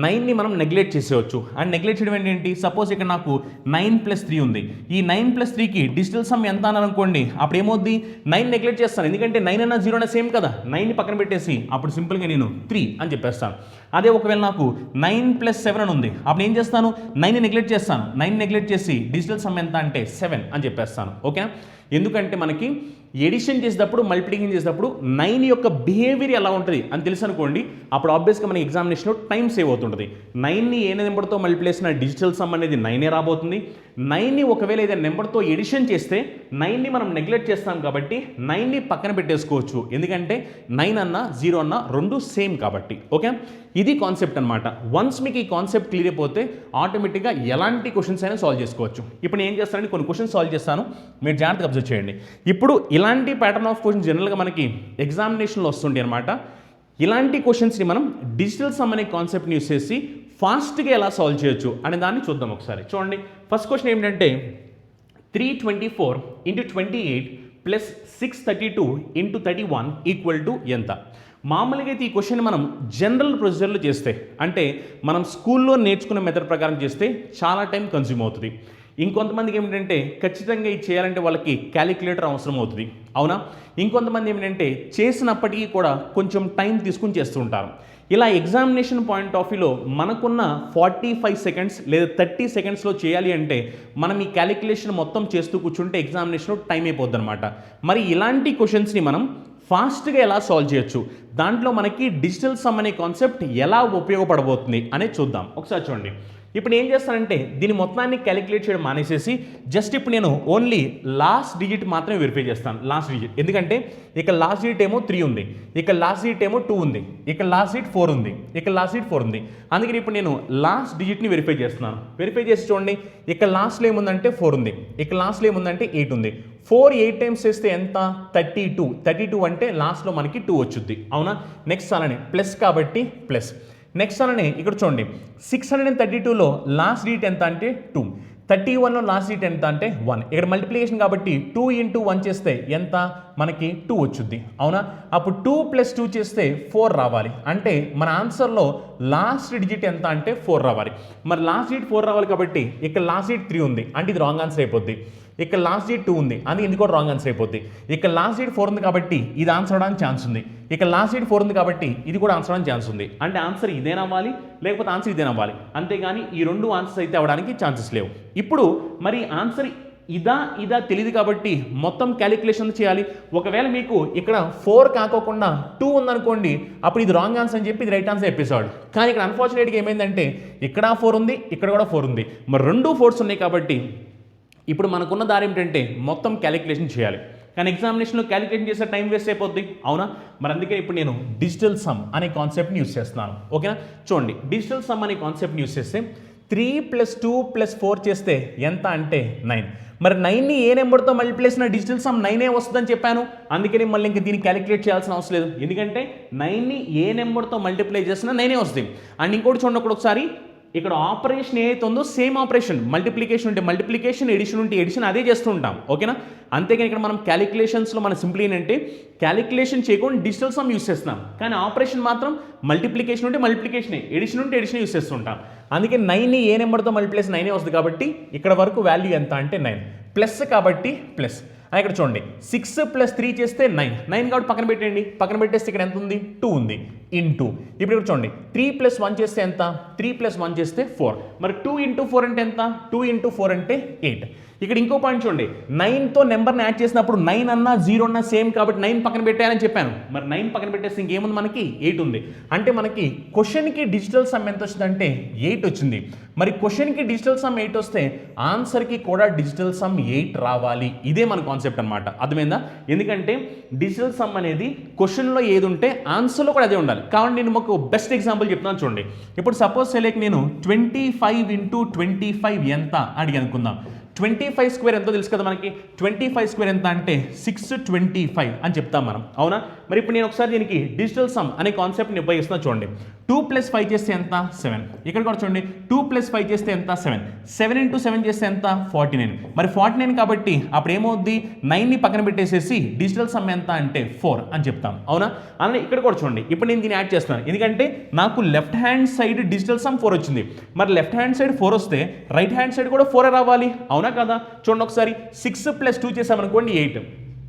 9ని మనం నెగ్లెక్ట్ చేసేవచ్చు. అండ్ నెగ్లెక్ట్ చేయడం ఏంటి? సపోజ్ ఇక్కడ నాకు 9 + 3 ఉంది, ఈ 9 + 3కి డిజిటల్ సమ్ ఎంత అని అనుకోండి, అప్పుడు ఏమవుద్ది? 9 నెగ్లెక్ట్ చేస్తాను, ఎందుకంటే 9 అన్న 0 అన్న సేమ్ కదా. 9ని పక్కన పెట్టేసి అప్పుడు సింపుల్గా నేను 3 అని చెప్పేస్తాను. అదే ఒకవేళ నాకు 9 + 7 అని ఉంది, అప్పుడు ఏం చేస్తాను? 9ని నెగ్లెక్ట్ చేస్తాను, 9ని నెగ్లెక్ట్ చేసి డిజిటల్ సమ్ ఎంత అంటే 7 అని చెప్పేస్తాను. ఓకే? ఎందుకంటే మనకి ఎడిషన్ చేసేటప్పుడు, మల్టిప్లికేషన్ చేసేటప్పుడు 9 యొక్క బిహేవియర్ ఎలా ఉంటుంది అని తెలుసు అనుకోండి, అప్పుడు ఆబ్వియస్గా మనకి ఎగ్జామినేషన్లో టైం సేవ్ అవుతుంటుంది. 9ని ఏ నెంబర్తో మల్టిప్లై చేసిన డిజిటల్ సమ్ అనేది 9 రాబోతుంది. 9ని ఒకవేళ ఏదైనా నెంబర్తో ఎడిషన్ చేస్తే 9ని మనం నెగ్లెక్ట్ చేస్తాం కాబట్టి 9ని పక్కన పెట్టేసుకోవచ్చు, ఎందుకంటే 9 అన్న 0 అన్న రెండు సేమ్ కాబట్టి. ఓకే? ఇది కాన్సెప్ట్ అనమాట. వన్స్ మీకు ఈ కాన్సెప్ట్ క్లియర్ అయిపోతే ఆటోమేటిక్గా ఎలాంటి క్వశ్చన్స్ అయినా సాల్వ్ చేసుకోవచ్చు. ఇప్పుడు నేను ఏం చేస్తానంటే కొన్ని క్వశ్చన్స్ సాల్వ్ చేస్తాను, మీరు జాగ్రత్తగా అబ్జర్వ్ చేయండి. ఇప్పుడు ఇలాంటి ప్యాటర్న్ ఆఫ్ క్వశ్చన్స్ జనరల్గా మనకి ఎగ్జామినేషన్లో వస్తుంటాయి అనమాట. ఇలాంటి క్వశ్చన్స్ని మనం డిజిటల్ సమ్ అనే కాన్సెప్ట్ని యూస్ చేసి ఫాస్ట్గా ఎలా సాల్వ్ చేయొచ్చు అనే దాన్ని చూద్దాం ఒకసారి. చూడండి, ఫస్ట్ క్వశ్చన్ ఏంటంటే 324 into 28 plus 632 into 31 equal to ఎంత? మామూలుగా అయితే ఈ క్వశ్చన్ మనం జనరల్ ప్రొసీజర్లో చేస్తే, అంటే మనం స్కూల్లో నేర్చుకున్న మెథడ్ ప్రకారం చేస్తే చాలా టైం కన్జ్యూమ్ అవుతుంది. ఇంకొంతమందికి ఏమిటంటే ఖచ్చితంగా ఇది చేయాలంటే వాళ్ళకి క్యాలిక్యులేటర్ అవసరం అవుతుంది, అవునా? ఇంకొంతమంది ఏమిటంటే చేసినప్పటికీ కూడా కొంచెం టైం తీసుకుని చేస్తూ ఉంటారు. ఇలా ఎగ్జామినేషన్ పాయింట్ ఆఫ్ వ్యూలో మనకున్న 45 సెకండ్స్ లేదా 30 సెకండ్స్లో చేయాలి అంటే మనం ఈ క్యాలిక్యులేషన్ మొత్తం చేస్తూ కూర్చుంటే ఎగ్జామినేషన్లో టైం అయిపోద్ది అనమాట. మరి ఇలాంటి క్వశ్చన్స్ని మనం ఫాస్ట్గా ఎలా సాల్వ్ చేయొచ్చు, దాంట్లో మనకి డిజిటల్ సమ్ అనే కాన్సెప్ట్ ఎలా ఉపయోగపడబోతుంది అనేది చూద్దాం. ఒకసారి చూడండి, ఇప్పుడు ఏం చేస్తానంటే దీని మొత్తాన్ని క్యాలిక్యులేట్ చేయడం మానేసేసి జస్ట్ ఇప్పుడు నేను ఓన్లీ లాస్ట్ డిజిట్ మాత్రమే వెరిఫై చేస్తాను. లాస్ట్ డిజిట్, ఎందుకంటే ఇక్కడ లాస్ట్ డిజిట్ ఏమో 3 ఉంది, ఇక్కడ లాస్ట్ డిజిట్ ఏమో 2 ఉంది, ఇక్కడ లాస్ట్ డిజిట్ 4 ఉంది, ఇక్కడ లాస్ట్ డిజిట్ 4 ఉంది. అందుకని ఇప్పుడు నేను లాస్ట్ డిజిట్ని వెరిఫై చేస్తున్నాను. వెరిఫై చేసి చూడండి, ఇక్కడ లాస్ట్లో ఏముందంటే 4 ఉంది, ఇక్కడ లాస్ట్లో ఏముందంటే 8 ఉంది. 4 8 టైమ్స్ చేస్తే ఎంత? 32. 32 అంటే లాస్ట్లో మనకి 2 వచ్చుద్ది, అవునా? నెక్స్ట్ అలానే ప్లస్ కాబట్టి ప్లస్. నెక్స్ట్ అలానే ఇక్కడ చూడండి, 632లో లాస్ట్ డిజిట్ ఎంత అంటే 2, 31లో లాస్ట్ డిజిట్ ఎంత అంటే 1. ఇక్కడ మల్టిప్లికేషన్ కాబట్టి 2 ఇంటూ 1 చేస్తే ఎంత? మనకి 2 వచ్చుద్ది, అవునా? అప్పుడు 2 ప్లస్ 2 చేస్తే 4 రావాలి. అంటే మన ఆన్సర్లో లాస్ట్ డిజిట్ ఎంత అంటే 4 రావాలి. మరి లాస్ట్ డిజిట్ 4 రావాలి కాబట్టి ఇక్కడ లాస్ట్ డిజిట్ 3 ఉంది, అంటే ఇది రాంగ్ ఆన్సర్ అయిపోద్ది. ఇక్కడ లాస్ట్ డిజిట్ 2 ఉంది, అందుకే ఇది కూడా రాంగ్ ఆన్సర్ అయిపోద్ది. ఇక్కడ లాస్ట్ డిజిట్ 4 ఉంది కాబట్టి ఇది ఆన్సర్ అవడానికి ఛాన్స్ ఉంది. ఇక్కడ లాస్ట్ డిజిట్ 4 ఉంది కాబట్టి ఇది కూడా ఆన్సర్ అవడానికి ఛాన్స్ ఉంది. అంటే ఆన్సర్ ఇదేనవ్వాలి, లేకపోతే ఆన్సర్ ఇదేనవ్వాలి, అంతేగాని ఈ రెండు ఆన్సర్స్ అయితే అవ్వడానికి ఛాన్సెస్ లేవు. ఇప్పుడు మరి ఆన్సర్ ఇదా తెలియదు కాబట్టి మొత్తం క్యాలిక్యులేషన్ చేయాలి. ఒకవేళ మీకు ఇక్కడ 4 కాకోకుండా 2 ఉందనుకోండి, అప్పుడు ఇది రాంగ్ ఆన్సర్ అని చెప్పి ఇది రైట్ ఆన్సర్ చెప్పేసాడు. కానీ ఇక్కడ అన్ఫార్చునేట్గా ఏమైందంటే ఇక్కడ 4 ఉంది, ఇక్కడ కూడా 4 ఉంది, మరి 2 4s ఉన్నాయి కాబట్టి ఇప్పుడు మనకున్న దారి ఏమిటంటే మొత్తం క్యాలిక్యులేషన్ చేయాలి. కానీ ఎగ్జామినేషన్లో క్యాలిక్యులేషన్ చేసే టైం వేస్ట్ అయిపోద్ది, అవునా? మరి అందుకే ఇప్పుడు నేను డిజిటల్ సమ్ అనే కాన్సెప్ట్ని యూస్ చేస్తున్నాను, ఓకేనా? చూడండి, డిజిటల్ సమ్ అనే కాన్సెప్ట్ని యూస్ చేస్తే 3 + 2 + 4 చేస్తే ఎంత అంటే 9. మరి 9ని ఏ నెంబర్తో మల్టిప్లై చేసిన డిజిటల్ సమ్ 9 వస్తుందని చెప్పాను. అందుకని మళ్ళీ ఇంకా దీన్ని క్యాలిక్యులేట్ చేయాల్సిన అవసరం లేదు, ఎందుకంటే 9ని ఏ నెంబర్తో మల్టిప్లై చేసినా 9 వస్తుంది. అండ్ ఇంకోటి చూడండి, ఒకసారి ఇక్కడ ఆపరేషన్ ఏదైతే ఉందో సేమ్ ఆపరేషన్, మల్టిప్లికేషన్ ఉంటే మల్టిప్లికేషన్, ఎడిషన్ ఉంటే ఎడిషన్, అదే చేస్తూ ఉంటాం, ఓకేనా? అంతేగాని ఇక్కడ మనం క్యాలిక్యులేషన్స్లో మన సింపుల్ ఏంటంటే క్యాలిక్యులేషన్ చేయకుండా డిజిటల్ సమ్ యూస్ చేస్తున్నాం, కానీ ఆపరేషన్ మాత్రం మల్టిప్లికేషన్ ఉంటే మల్టిప్లికేషనే, ఎడిషన్ ఉంటే ఎడిషన్ యూస్ చేస్తుంటాం. అందుకే 9ని ఏ నెంబర్తో మల్టిప్లై చేసి 9 వస్తుంది కాబట్టి ఇక్కడ వరకు వాల్యూ ఎంత అంటే 9 ప్లస్ కాబట్టి ప్లస్. ఇక్కడ చూడండి, 6 + 3 చేస్తే 9 కాబట్టి పక్కన పెట్టండి. పక్కన పెట్టేస్తే ఇక్కడ ఎంత ఉంది? 2 ఉంది ఇంటూ. ఇప్పుడు ఇక్కడ చూడండి, 3 + 1 చేస్తే ఎంత? 3 + 1 చేస్తే 4. మరి 2 ఇంటూ 4 అంటే ఎంత? 2 ఇంటూ 4 అంటే 8. ఇక్కడ ఇంకో పాయింట్ చూడండి, 9తో నెంబర్ని యాడ్ చేసినప్పుడు 9 అన్నా 0 అన్నా సేమ్ కాబట్టి 9 పక్కన పెట్టాలని చెప్పాను. మరి 9 పక్కన పెట్టేస్తే ఇంకేముంది? మనకి 8 ఉంది. అంటే మనకి క్వశ్చన్కి డిజిటల్ సమ్ ఎంత వచ్చిందంటే 8 వచ్చింది. మరి క్వశ్చన్కి డిజిటల్ సమ్ 8 వస్తే ఆన్సర్కి కూడా డిజిటల్ సమ్ 8 రావాలి. ఇదే మన కాన్సెప్ట్ అనమాట, అర్థమైందా? ఎందుకంటే డిజిటల్ సమ్ అనేది క్వశ్చన్లో ఏది ఉంటే ఆన్సర్లో కూడా అదే ఉండాలి. కాబట్టి నేను మాకు బెస్ట్ ఎగ్జాంపుల్ చెప్తున్నాను చూడండి. ఇప్పుడు సపోజ్ సెలెక్ట్ నేను 25 ఇంటూ 25 ఎంత అడిగి అనుకుందాం. 25 స్క్వేర్ ఎంతో తెలుసు కదా మనకి. 25 స్క్వేర్ ఎంత అంటే 625 అని చెప్తాం మనం, అవునా? మరి ఇప్పుడు నేను ఒకసారి దీనికి డిజిటల్ సమ్ అనే కాన్సెప్ట్ని ఉపయోగిస్తున్నా చూడండి. 2 + 5 చేస్తే ఎంత? 7. ఇక్కడ కూడా చూడండి, 2 + 5 చేస్తే ఎంత? 7. 7 ఇంటూ 7 చేస్తే ఎంత? 49. మరి 49 కాబట్టి అప్పుడు ఏమవుద్ది? 9ని పక్కన పెట్టేసేసి డిజిటల్ సమ్ ఎంత అంటే 4 అని చెప్తాం, అవునా? అలానే ఇక్కడ కూడా చూడండి, ఇప్పుడు నేను దీన్ని యాడ్ చేస్తున్నాను, ఎందుకంటే నాకు left hand side digital sum 4 వచ్చింది. మరి లెఫ్ట్ హ్యాండ్ సైడ్ 4 వస్తే రైట్ హ్యాండ్ సైడ్ కూడా 4 రావాలి, అవునా కదా? చూడండి ఒకసారి, 6 + 2 చేసామనుకోండి 8.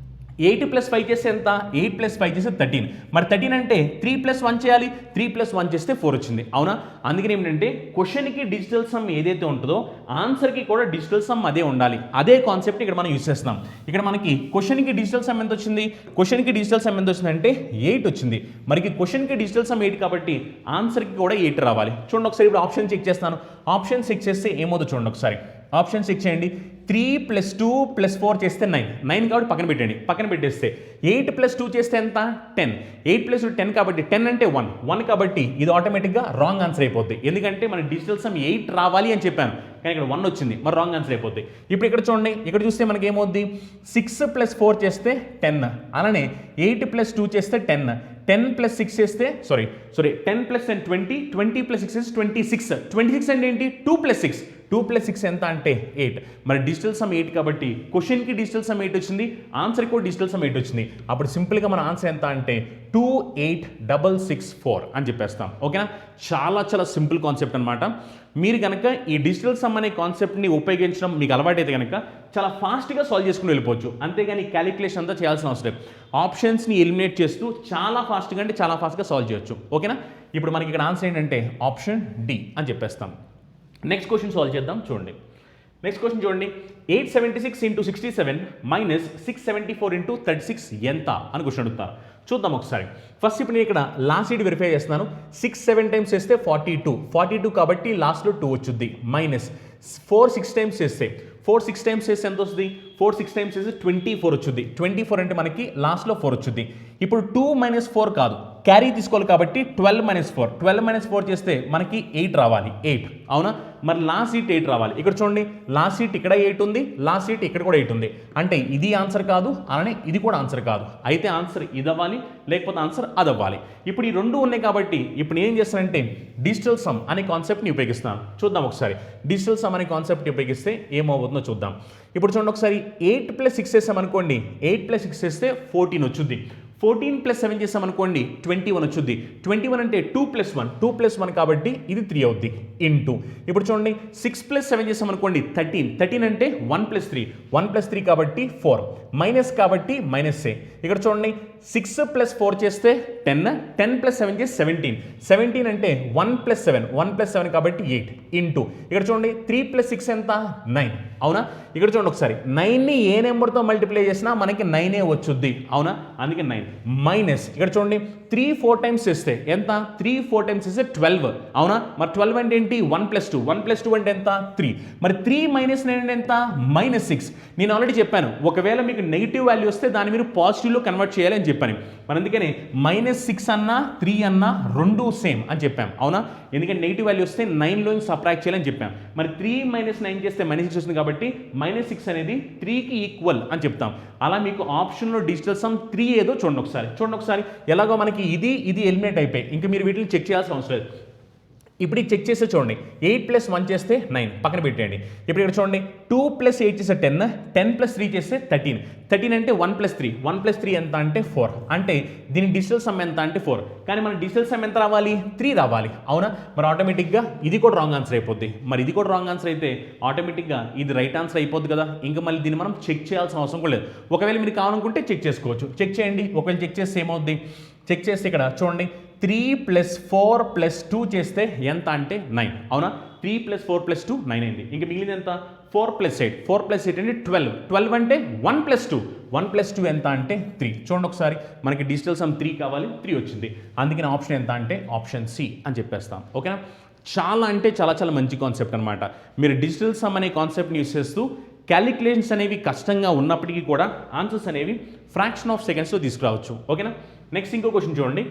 8 + 5 చేస్తే ఎంత? 8 + 5 చేస్తే 13. మరి 13 అంటే 3 + 1 చేయాలి. 3 + 1 చేస్తే 4 వచ్చింది, అవునా? అందుకని ఏంటంటే క్వశ్చన్కి డిజిటల్ సమ్ ఏదైతే ఉంటుందో ఆన్సర్కి కూడా డిజిటల్ సమ్ అదే ఉండాలి. అదే కాన్సెప్ట్ ఇక్కడ మనం యూస్ చేస్తున్నాం. ఇక్కడ మనకి క్వశ్చన్కి డిజిటల్ సమ్ ఎంత వచ్చింది? క్వశ్చన్కి డిజిటల్ సమ్ ఎంత వచ్చిందంటే 8 వచ్చింది. మరి క్వశ్చన్కి డిజిటల్ సమ్ 8 కాబట్టి ఆన్సర్కి కూడా 8 రావాలి. చూడండి ఒకసారి, ఇప్పుడు ఆప్షన్ చెక్ చేస్తాను. ఆప్షన్ చెక్ చేస్తే ఏమవుతుందో చూడండి ఒకసారి. ఆప్షన్ చెక్ చేయండి. 3 + 2 + 4 చేస్తే 9 కాబట్టి పక్కన పెట్టండి. పక్కన పెట్టేస్తే 8 + 2 చేస్తే ఎంత? 10. 8 + 2 10 కాబట్టి 10 అంటే 1 కాబట్టి ఇది ఆటోమేటిక్గా రాంగ్ ఆన్సర్ అయిపోద్ది. ఎందుకంటే మన డిజిటల్ సమ్ 8 రావాలి అని చెప్పాను, కానీ ఇక్కడ 1 వచ్చింది, మరి రాంగ్ ఆన్సర్ అయిపోద్ది. ఇప్పుడు ఇక్కడ చూడండి, ఇక్కడ చూస్తే మనకి ఏమవుద్ది? 6 + 4 చేస్తే 10. అలానే 8 + 2 చేస్తే 10. 10 ప్లస్ 6 చేస్తే సారీ 10 ప్లస్ 10 20, 20 ప్లస్ 6 చేస్తే 26. 26 అంటే ఏంటి? 2 ప్లస్ 6. 2 ప్లస్ 6 ఎంత అంటే 8. మరి డిజిటల్ సమ్ 8 కాబట్టి క్వశ్చన్కి డిజిటల్ సమ్ 8 వచ్చింది, ఆన్సర్కి కూడా డిజిటల్ సమ్ 8 వచ్చింది. అప్పుడు సింపుల్గా మన ఆన్సర్ ఎంత అంటే 28664 అని చెప్పేస్తాం. ఓకేనా? చాలా చాలా సింపుల్ కాన్సెప్ట్ అనమాట. మీరు కనుక ఈ డిజిటల్ సమ్ అనే కాన్సెప్ట్ని ఉపయోగించడం మీకు అలవాటైతే కనుక చాలా ఫాస్ట్గా సాల్వ్ చేసుకుని వెళ్ళిపోవచ్చు. అంతేగాని క్యాలిక్యులేషన్ అంతా చేయాల్సిన అవసరం లేదు. ఆప్షన్స్ని ఎలిమినేట్ చేస్తూ చాలా ఫాస్ట్గా అంటే చాలా ఫాస్ట్గా సాల్వ్ చేయొచ్చు. ఓకేనా? ఇప్పుడు మనకి ఇక్కడ ఆన్సర్ ఏంటంటే ఆప్షన్ డి అని చెప్పేస్తాం. నెక్స్ట్ క్వశ్చన్ సాల్వ్ చేద్దాం. చూడండి, నెక్స్ట్ క్వశ్చన్ చూడండి. 876 ఇంటూ 67 మైనస్ 674 ఇంటూ 36 ఎంత అని క్వశ్చన్ అడుగుతారు. చూద్దాం ఒకసారి. ఫస్ట్ ఇప్పుడు నేను ఇక్కడ లాస్ట్ సీట్ వెరిఫై చేస్తున్నాను. 6 7 టైమ్స్ చేస్తే 42 కాబట్టి లాస్ట్లో 2 వచ్చుద్ది. మైనస్ 4 6 టైమ్స్ చేస్తే 4 6 టైమ్స్ చేస్తే ఎంత వస్తుంది? 4 6 టైమ్స్ చేస్తే 24 వచ్చుద్ది. 24 అంటే మనకి లాస్ట్లో 4 వచ్చుద్ది. ఇప్పుడు 2 మైనస్ 4 కాదు, క్యారీ తీసుకోవాలి కాబట్టి 12 మైనస్ 4. 12 మైనస్ 4 చేస్తే మనకి 8 రావాలి. 8 అవునా? మరి లాస్ట్ సీట్ 8 రావాలి. ఇక్కడ చూడండి, లాస్ట్ సీట్ ఇక్కడ 8 ఉంది, లాస్ట్ సీట్ ఇక్కడ కూడా 8 ఉంది. అంటే ఇది ఆన్సర్ కాదు, అలానే ఇది కూడా ఆన్సర్ కాదు. అయితే ఆన్సర్ ఇది అవ్వాలి, లేకపోతే ఆన్సర్ అది అవ్వాలి. ఇప్పుడు ఈ రెండు ఉన్నాయి కాబట్టి ఇప్పుడు నేను ఏం చేస్తానంటే డిజిటల్ సమ్ అనే కాన్సెప్ట్ని ఉపయోగిస్తాను. చూద్దాం ఒకసారి. డిజిటల్ సమ్ అనే కాన్సెప్ట్ని ఉపయోగిస్తే ఏమవుతుందో చూద్దాం. ఇప్పుడు చూడండి ఒకసారి. 8 ప్లస్ 6 చేస్తామనుకోండి, 8 ప్లస్ 6 చేస్తే 14 వచ్చుద్ది. 14 ప్లస్ 7 చేస్తామనుకోండి 21 వచ్చుద్ది. 21 అంటే 2 ప్లస్ 1, 2 ప్లస్ 1 కాబట్టి ఇది 3 అవుద్ది. ఇంటూ ఇప్పుడు చూడండి 6 ప్లస్ 7 చేస్తామనుకోండి 13 అంటే 1 ప్లస్ 3, 1 ప్లస్ 3 కాబట్టి 4, మైనస్ కాబట్టి మైనస్ఏ. ఇక్కడ చూడండి 6 ప్లస్ 4 చేస్తే 10, 10 ప్లస్ 7 చేస్తే 17 అంటే 1 ప్లస్ 7, 1 ప్లస్ 7 కాబట్టి 8 ఇంటూ ఇక్కడ చూడండి 3 ప్లస్ 6 ఎంత? 9 అవునా? ఇక్కడ చూడండి ఒకసారి. 9ని ఏ నెంబర్తో మల్టిప్లై చేసినా మనకి 9ఏ వచ్చుద్ది. అవునా? అందుకే 9 మైనస్ ఇక్కడ చూడండి 3 4 టైమ్స్ చేస్తే ఎంత? 3 4 టైమ్స్ చేస్తే 12 అవునా? మరి 12 అంటే ఏంటి? 1 ప్లస్ 2, 1 ప్లస్ 2 అంటే ఎంత? 3. మరి 3 మైనస్ 9 అంటే ఎంత? మైనస్ 6. నేను ఆల్రెడీ చెప్పాను, ఒకవేళ మీకు నెగిటివ్ వాల్యూ వస్తే దాన్ని మీరు పాజిటివ్లో కన్వర్ట్ చేయాలి అని చెప్పాను. మరి అందుకని -6 అన్నా 3 అన్నా రెండు సేమ్ అని చెప్పాం. అవునా? ఎందుకంటే నెగిటివ్ వాల్యూ వస్తే 9లో సబ్ట్రాక్ట్ చేయాలని చెప్పాం. మరి 3 మైనస్ 9 చేస్తే -6 వస్తుంది కాబట్టి -6 అనేది 3కి ఈక్వల్ అని చెప్తాం. అలా మీకు ఆప్షన్లో డిజిటల్ సమ్ 3 ఏదో చూడండి ఒకసారి. ఎలాగో మనకి ఇది ఎలిమినేట్ అయిపోయి ఇంకా మీరు వీటిని చెక్ చేయాల్సిన అవసరం లేదు. ఇప్పుడు చెక్ చేస్తే చూడండి 8 ప్లస్ 1 చేస్తే 9 పక్కన పెట్టేయండి. ఇప్పుడు ఇక్కడ చూడండి 2 ప్లస్ 8 చేస్తే 10, 10 ప్లస్ 3 చేస్తే 13 అంటే 1 ప్లస్ 3 ఎంత అంటే 4. అంటే దీని డిజిటల్ సమ్ ఎంత అంటే 4. కానీ మన డిజిటల్ సమ్ ఎంత రావాలి? 3 రావాలి. అవునా? మరి ఆటోమేటిక్గా ఇది కూడా రాంగ్ ఆన్సర్ అయిపోద్ది. మరి ఇది కూడా రాంగ్ ఆన్సర్ అయితే ఆటోమేటిక్గా ఇది రైట్ ఆన్సర్ అయిపోద్ది కదా. ఇంకా మళ్ళీ దీన్ని మనం చెక్ చేయాల్సిన అవసరం కూడా లేదు. ఒకవేళ మీరు కావాలనుకుంటే చెక్ చేసుకోవచ్చు. చెక్ చేయండి. ఒకవేళ చెక్ చేస్తే ఏమవుద్ది? చెక్ చేస్తే ఇక్కడ చూడండి 3 ప్లస్ 4 ప్లస్ 2 చేస్తే ఎంత అంటే 9 అవునా? 3 ప్లస్ 4 ప్లస్ 2 9 అయింది. ఇంకా మిగిలింది ఎంత? 4 ప్లస్ 8 అంటే 12 అంటే 1 ప్లస్ 2 ఎంత అంటే 3. చూడండి ఒకసారి, మనకి డిజిటల్ సమ్ 3 కావాలి, 3 వచ్చింది. అందుకని ఆప్షన్ ఎంత అంటే ఆప్షన్ సి అని చెప్పేస్తాం. ఓకేనా? చాలా అంటే చాలా మంచి కాన్సెప్ట్ అనమాట. మీరు డిజిటల్ సమ్ అనే కాన్సెప్ట్ని యూస్ చేస్తూ క్యాలిక్యులేషన్స్ అనేవి కష్టంగా ఉన్నప్పటికీ కూడా ఆన్సర్స్ అనేవి ఫ్రాక్షన్ ఆఫ్ సెకండ్స్లో తీసుకురావచ్చు. ఓకేనా? నెక్స్ట్ ఇంకో క్వశ్చన్ చూడండి.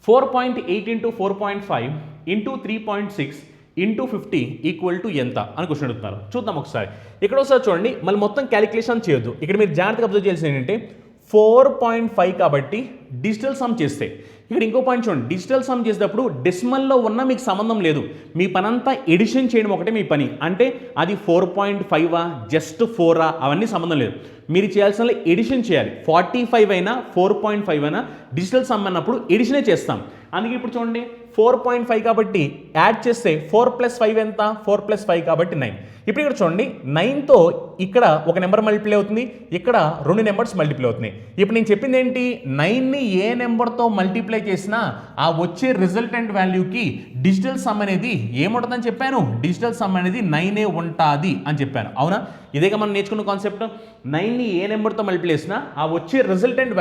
4.8 into 4.5 into 3.6 into 50 equal to ఎంత అని క్వశ్చన్ అడుగుతున్నారు. చూద్దాం ఒకసారి. ఇక్కడ ఒకసారి చూడండి, మళ్ళీ మొత్తం క్యాలిక్యులేషన్ చేయొద్దు. ఇక్కడ మీరు జాగ్రత్తగా అబ్జర్వ్ చేయాల్సింది ఏంటంటే 4.5 కాబట్టి డిజిటల్ సమ్ చేస్తే ఇక్కడ ఇంకో పాయింట్ చూడండి. డిజిటల్ సమ్ చేసేటప్పుడు డెసిమల్లో ఉన్న మీకు సంబంధం లేదు. మీ పనంతా ఎడిషన్ చేయడం ఒకటే మీ పని. అంటే అది 4.5 జస్ట్ 4 అవన్నీ సంబంధం లేదు. మీరు చేయాల్సిన ఎడిషన్ చేయాలి. 45 అయినా 4.5 అయినా డిజిటల్ సమ్ అన్నప్పుడు ఎడిషనే చేస్తాం. అందుకే ఇప్పుడు చూడండి 4.5 కాబట్టి యాడ్ చేస్తే 4 ప్లస్ 5 ఎంత? 4 ప్లస్ 5 కాబట్టి 9. ఇప్పుడు ఇక్కడ చూడండి 9తో ఇక్కడ ఒక నెంబర్ మల్టిప్లై అవుతుంది, ఇక్కడ 2 నెంబర్స్ మల్టిప్లై అవుతున్నాయి. ఇప్పుడు నేను చెప్పింది ఏంటి? 9ని ఏ నెంబర్తో మల్టిప్లై చేసినా ఆ వచ్చే రిజల్టెంట్ వాల్యూకి డిజిటల్ సమ్ అనేది ఏముంటుందని చెప్పాను? డిజిటల్ సమ్ అనేది 9 ఉంటుంది అని చెప్పాను. అవునా? ఇదేగా మనం నేర్చుకున్న కాన్సెప్ట్. 9ని ఏ నెంబర్తో మల్టిప్లై చేసినా ఆ వచ్చే రిజల్టెంట్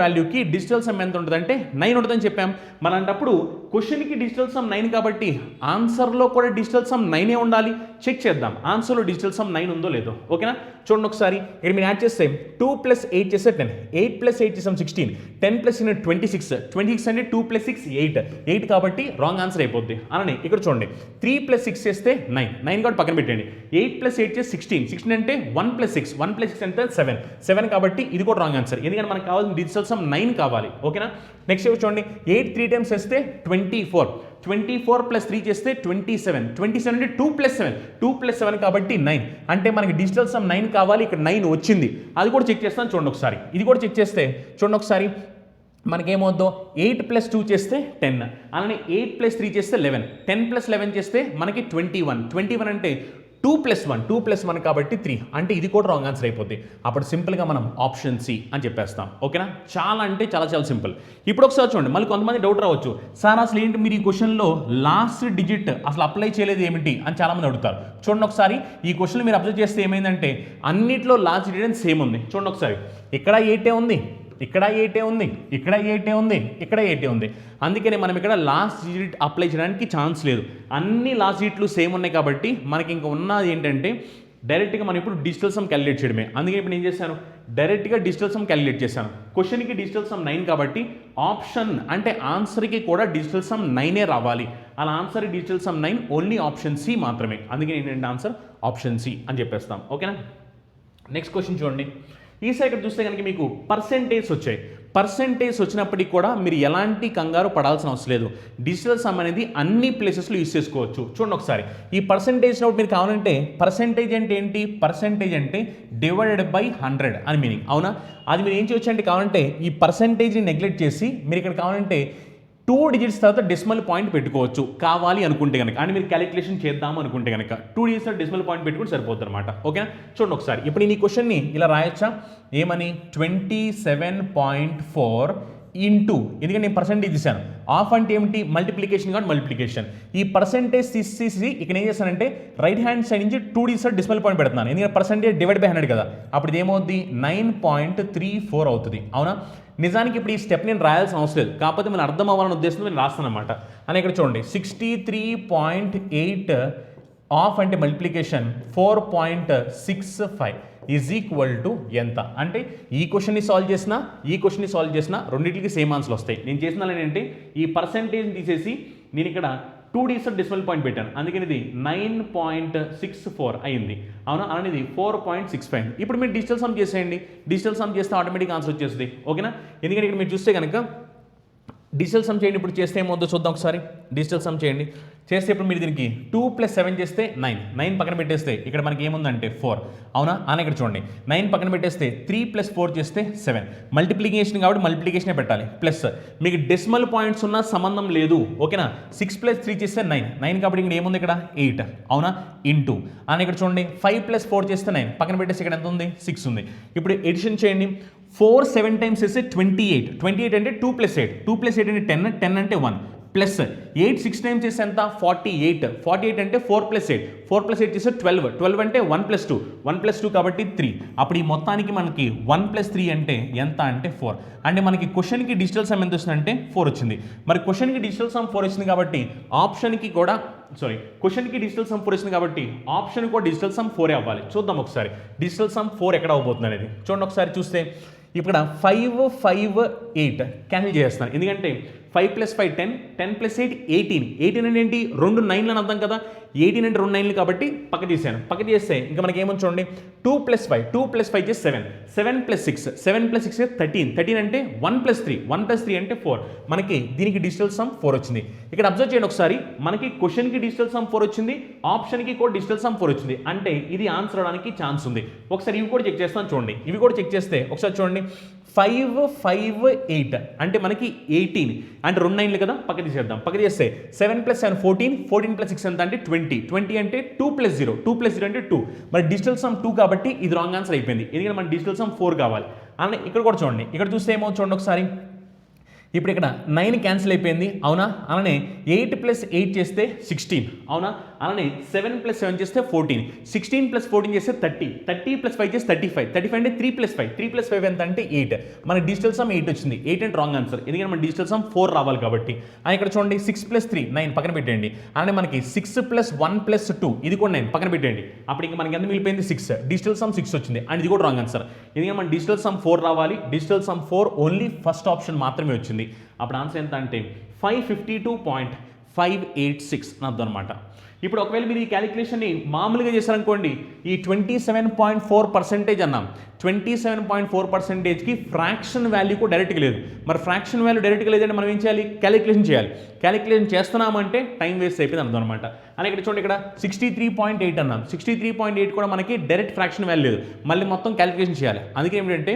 వాల్యూకి డిజిటల్ సమ్ ఎంత ఉంటుందంటే 9 ఉంటుందని చెప్పాం. మన అంటప్పుడు క్వశ్చన్కి డిజిటల్ సమ్ 9 కాబట్టి ఆన్సర్లో కూడా డిజిటల్ సమ్ 9 ఉండాలి. చెక్ చేద్దాం ఆన్సర్లో డిజిటల్ సమ్ 9 ఉందో లేదో. ఓకేనా? చూడండి ఒకసారి ఇక్కడ మీరు యాడ్ చేస్తే 2 + 8 చేస్తే 10, 8 + 8 చేసాం 16, 10 + 26, 26 అంటే 2 + 6 8, 8 కాబట్టి రాంగ్ ఆన్సర్ అయిపోద్ది. అలానే ఇక్కడ చూడండి 3 + 6 చేస్తే 9, 9 కాబట్టి పక్కన పెట్టండి. 8 + 8 చేస్తే 16, 16 అంటే 1 + 6, 1 + 6 అంటే 7, 7 కాబట్టి ఇది కూడా రాంగ్ ఆన్సర్. ఎందుకంటే మనకు కావాల్సిన డిజిటల్ సమ్ 9 కావాలి. ఓకేనా. నెక్స్ట్ చూడండి 8 3 టైమ్స్ చేస్తే 24, 24 + 3 చేస్తే 27, 27 అంటే 2 + 7, 2 + 7 కాబట్టి 9, అంటే మనకి డిజిటల్ సమ్ 9 కావాలి. ఇక్కడ 9 వచ్చింది. అది కూడా చెక్ చేస్తాను చూడండి ఒకసారి. ఇది కూడా చెక్ చేస్తే చూడండి ఒకసారి మనకేమవుద్దో 8 + 2 చేస్తే 10, అలానే 8 + 3 చేస్తే 11, 10 + 11 చేస్తే మనకి 21, 21 అంటే 2 + 1, 2 + 1 కాబట్టి 3, అంటే ఇది కూడా రాంగ్ ఆన్సర్ అయిపోద్ది. అప్పుడు సింపుల్గా మనం ఆప్షన్ సి అని చెప్పేస్తాం. ఓకేనా. చాలా అంటే చాలా చాలా సింపుల్. ఇప్పుడు ఒకసారి చూడండి, మళ్ళీ కొంతమంది డౌట్ రావచ్చు, సార్ అసలు ఏంటి మీరు ఈ క్వశ్చన్లో లాస్ట్ డిజిట్ అసలు అప్లై చేయలేదు ఏమిటి అని చాలామంది అడుగుతారు. చూడండి ఒకసారి ఈ క్వశ్చన్ మీరు అబ్జర్వ్ చేస్తే ఏమైందంటే అన్నిట్లో లాస్ట్ డిజిట్ సేమ్ ఉంది. చూడండి ఒకసారి ఇక్కడ 8 ఉంది, ఇక్కడ 8 ఉంది, ఇక్కడ 8 ఉంది, ఇక్కడ 8 ఉంది. అందుకని మనం ఇక్కడ లాస్ట్ డిజిట్ అప్లై చేయడానికి ఛాన్స్ లేదు. అన్ని లాస్ట్ డిజిట్లు సేమ్ ఉన్నాయి కాబట్టి మనకి ఇంకా ఉన్నది ఏంటంటే డైరెక్ట్గా మనం ఇప్పుడు డిజిటల్ సమ్ క్యాలిక్యులేట్ చేయడమే. అందుకే ఇప్పుడు నేను చేశాను, డైరెక్ట్గా డిజిటల్ సమ్ క్యాలిక్యులేట్ చేశాను. క్వశ్చన్కి డిజిటల్ సమ్ 9 కాబట్టి ఆప్షన్ అంటే ఆన్సర్కి కూడా డిజిటల్ సమ్ 9 రావాలి. అలా answer digital sum 9 only option C మాత్రమే. అందుకే ఏంటంటే ఆన్సర్ ఆప్షన్ సి అని చెప్పేస్తాం. ఓకేనా. నెక్స్ట్ క్వశ్చన్ చూడండి. ఈసారి ఇక్కడ చూస్తే కనుక మీకు పర్సెంటేజ్ వచ్చాయి. పర్సెంటేజ్ వచ్చినప్పటికీ కూడా మీరు ఎలాంటి కంగారు పడాల్సిన అవసరం లేదు. డిజిటల్ సమ్ అనేది అన్ని ప్లేసెస్లో యూస్ చేసుకోవచ్చు. చూడండి ఒకసారి ఈ పర్సెంటేజ్ నోట్ మీరు కావాలంటే, పర్సెంటేజ్ అంటే ఏంటి, పర్సెంటేజ్ అంటే /100 అని మీనింగ్. అవునా. అది మీరు ఏం చేయొచ్చు అంటే కావాలంటే ఈ పర్సెంటేజ్ని నెగ్లెక్ట్ చేసి మీరు ఇక్కడ కావాలంటే 2 డిజిట్స్ తర్వాత డెసిమల్ పాయింట్ పెట్టుకోవచ్చు కావాలి అనుకుంటే కనుక, అని మీరు క్యాలిక్యులేషన్ చేద్దాము అనుకుంటే కనుక 2 డిజిట్స్ తర్వాత డెసిమల్ పాయింట్ పెట్టుకుంటే సరిపోతుంది అనమాట. ఓకేనా. చూడండి ఒకసారి ఇప్పుడు నేను ఈ క్వశ్చన్ని ఇలా రాయొచ్చా, ఏమని 27.4 ఇంటూ, ఎందుకంటే నేను పర్సెంటేజ్ తీసాను, ఆఫ్ అంటే ఏమిటి మల్టిప్లికేషన్ కాబట్టి మల్టిప్లికేషన్. ఈ పర్సెంటేజ్ తీసేసి ఇక్కడ ఏం చేస్తానంటే రైట్ హ్యాండ్ సైడ్ నుంచి 2 డిజిట్స్ డెసిమల్ పాయింట్ పెడుతున్నాను. ఎందుకంటే పర్సెంటేజ్ /100 కదా, అప్పుడు ఇది ఏమవుద్ది 9.34 అవుతుంది. అవునా. నిజానికి ఇప్పుడు ఈ స్టెప్ నేను రాయాల్సిన అవసరం లేదు, కాకపోతే మనం అర్థం అవ్వాలని ఉద్దేశంతో నేను రాస్తాను అనమాట. అని ఇక్కడ చూడండి 63.8 ఆఫ్ అంటే మల్టిప్లికేషన్ 4.65 ఈజ్ ఈక్వల్ టు ఎంత అంటే ఈ క్వశ్చన్ని సాల్వ్ చేసినా ఈ క్వశ్చన్ని సాల్వ్ చేసినా రెండింటికి సేమ్ ఆన్సర్లు వస్తాయి. నేను చేసిన ఏంటంటే ఈ పర్సెంటేజ్ని తీసేసి నేను ఇక్కడ 2 డిజిట్ డెసిమల్ పాయింట్ పెట్టాను. అందుకని ఇది 9.64 అయింది. అవునా. అనేది 4.65. ఇప్పుడు మీరు డిజిటల్ సమ్ చేసేయండి. డిజిటల్ సమ్ చేస్తే ఆటోమేటిక్ ఆన్సర్ వచ్చేస్తుంది. ఓకేనా. ఎందుకంటే ఇక్కడ మీరు చూస్తే కనుక డిజిటల్ సమ్ చేయండి. ఇప్పుడు చేస్తే ఏమవుతుందో చూద్దాం ఒకసారి. డిజిటల్ సమ్ చేయండి. చేస్తే ఇప్పుడు మీరు దీనికి 2 + 7 చేస్తే 9, 9 పక్కన పెట్టేస్తే ఇక్కడ మనకి ఏముందంటే 4. అవునా. అని ఇక్కడ చూడండి 9 పక్కన పెట్టేస్తే 3 + 4 చేస్తే 7. మల్టిప్లికేషన్ కాబట్టి మల్టిప్లికేషనే పెట్టాలి. ప్లస్ మీకు డెసిమల్ పాయింట్స్ ఉన్న సంబంధం లేదు. ఓకేనా. 6 + 3 చేస్తే 9, 9 కాబట్టి ఇక్కడ ఏముంది ఇక్కడ 8. అవునా. ఇంటూ అని ఇక్కడ చూడండి 5 + 4 చేస్తే 9 పక్కన పెట్టేస్తే ఇక్కడ ఎంత ఉంది 6 ఉంది. ఇప్పుడు ఎడిషన్ చేయండి. 4 7 టైమ్స్ చేస్తే 28, 28 అంటే 2 + 8, 2 + 8 అంటే 10, 10 అంటే 1 ప్లస్ 8 6 టైమ్స్ చేస్తే ఎంత 48, 48 అంటే 4 + 8, 4 + 8 చేస్తే 12, 12 అంటే 1 + 2, 1 + 2 కాబట్టి 3. అప్పుడు ఈ మొత్తానికి మనకి 1 + 3 అంటే ఎంత అంటే 4. అంటే మనకి క్వశ్చన్కి డిజిటల్ సమ్ ఎంత వచ్చిందంటే 4 వచ్చింది. మరి క్వశ్చన్కి డిజిటల్ సమ్ 4 వచ్చింది కాబట్టి ఆప్షన్కి కూడా క్వశ్చన్కి డిజిటల్ సమ్ 4 వచ్చింది కాబట్టి ఆప్షన్ కూడా డిజిటల్ సమ్ 4 అవ్వాలి. చూద్దాం ఒకసారి డిజిటల్ సమ్ 4 ఎక్కడ అవ్వబోతుంది అనేది. చూడండి ఒకసారి చూస్తే ఇక్కడ 5 5 8 క్యాన్సిల్ చేస్తాను. ఎందుకంటే 5 + 5 10, 10 + 8 18, 18 అంటే ఏంటి 2 9లు అని అర్థం కదా. 18 అంటే 2 9లు కాబట్టి పక్క తీసాను. పక్క తీస్తే ఇంకా మనకి ఏమని చూడండి 2 + 5, 2 + 5 చేసి 7, 7 + 6, 7 + 6 13, 13 అంటే 1 + 3, 1 + 3 అంటే 4. మనకి దీనికి డిజిటల్ సమ్ 4 వచ్చింది. ఇక్కడ అబ్జర్వ్ చేయండి ఒకసారి, మనకి క్వశ్చన్కి డిజిటల్ సమ్ 4 వచ్చింది, ఆప్షన్కి కూడా డిజిటల్ సమ్ 4 వచ్చింది. అంటే ఇది ఆన్సర్ అవడానికి ఛాన్స్ ఉంది. ఒకసారి ఇవి కూడా చెక్ చేస్తాను చూడండి. ఇవి కూడా చెక్ చేస్తే ఒకసారి చూడండి 5 5 8 అంటే మనకి 18 అంటే 2 9లు కదా. పక్క తీసేద్దాం. పక్క తీస్తే 7 + 7 14, 14 + 6 ఎంత అంటే 20, 20 అంటే 2 + 0, 2 + 0 అంటే 2. మరి డిజిటల్ సమ్ 2 కాబట్టి ఇది రాంగ్ ఆన్సర్ అయిపోయింది. ఎందుకంటే మన డిజిటల్ సమ్ 4 కావాలి. అలానే ఇక్కడ కూడా చూడండి. ఇక్కడ చూస్తే ఏమో చూడండి ఒకసారి. ఇప్పుడు ఇక్కడ 9 క్యాన్సిల్ అయిపోయింది. అవునా. అలానే 8 + 8 చేస్తే 16. అవునా. అలానే 7 + 7 చేస్తే 14, 16 + 14 చేస్తే 30, 30 + 5 చేస్తే 35, 35 అంటే 3 + 5, 3 + 5 ఎంత అంటే 8. మన డిజిటల్ సమ్ 8 వచ్చింది. 8 అంటే రాంగ్ ఆన్సర్, ఎందుకంటే మన డిజిటల్ సమ్ 4 రావాలి కాబట్టి. అని ఇక్కడ చూడండి 6 + 3 9 పక్కన పెట్టండి. అలానే మనకి 6 + 1 + 2 ఇది కూడా 9 పక్కన పెట్టండి. అప్పుడు ఇంకా మనకి ఎంత మిగిలిపోయింది 6. డిజిటల్ సమ్ 6 వచ్చింది అండ్ ఇది కూడా రాంగ్ ఆన్సర్, ఎందుకంటే మన డిజిటల్ సమ్ 4 రావాలి. Digital some 4 only first option మాత్రమే వచ్చింది. అప్పుడు ఆన్సర్ ఎంత అంటే 552.586 అని అర్థం అనమాట. ఇప్పుడు ఒకవేళ మీరు ఈ క్యాలిక్యులేషన్ని మామూలుగా చేశారనుకోండి, ఈ 27.4% అన్నాం. 27.4%కి ఫ్రాక్షన్ వాల్యూ కూడా డైరెక్ట్గా లేదు. మరి ఫ్రాక్షన్ వాల్యూ డైరెక్ట్గా లేదంటే మనం ఏం చేయాలి, క్యాలిక్యులేషన్ చేయాలి. క్యాలిక్యులేషన్ చేస్తున్నామంటే టైం వేస్ట్ అయిపోయింది అర్థం అనమాట. అని ఇక్కడ చూడండి, ఇక్కడ 63.8 అన్నాం. 63.8 కూడా మనకి డైరెక్ట్ ఫ్రాక్షన్ వాల్యూ లేదు, మళ్ళీ మొత్తం క్యాలిక్యులేషన్ చేయాలి. అందుకే ఏమిటంటే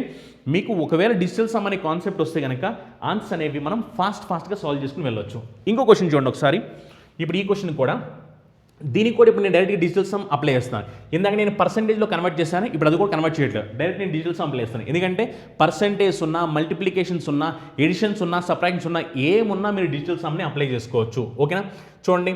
మీకు ఒకవేళ డిజిటల్ సమ్ అనే కాన్సెప్ట్ వస్తే కనుక ఆన్సర్స్ అనేవి మనం ఫాస్ట్గా సాల్వ్ చేసుకుని వెళ్ళొచ్చు. ఇంకో క్వశ్చన్ చూడండి ఒకసారి. ఇప్పుడు ఈ క్వశ్చన్ కూడా, దీనికి కూడా ఇప్పుడు నేను డైరెక్ట్గా డిజిటల్ సమ్ అప్లై చేస్తాను. ఇందాక నేను పర్సెంటేజ్లో కన్వర్ట్ చేశాను, ఇప్పుడు అది కూడా కన్వర్ట్ చేయట్లేదు, డైరెక్ట్ నేను డిజిటల్ సమ్ అప్లై చేస్తాను. ఎందుకంటే పర్సెంటేజ్ ఉన్నా, మల్టిప్లికేషన్స్ ఉన్నా, ఎడిషన్స్ ఉన్నా, సబ్ట్రాక్షన్స్ ఉన్నా, ఏమున్నా మీరు డిజిటల్ సమ్ని అప్లై చేసుకోవచ్చు. ఓకేనా? చూడండి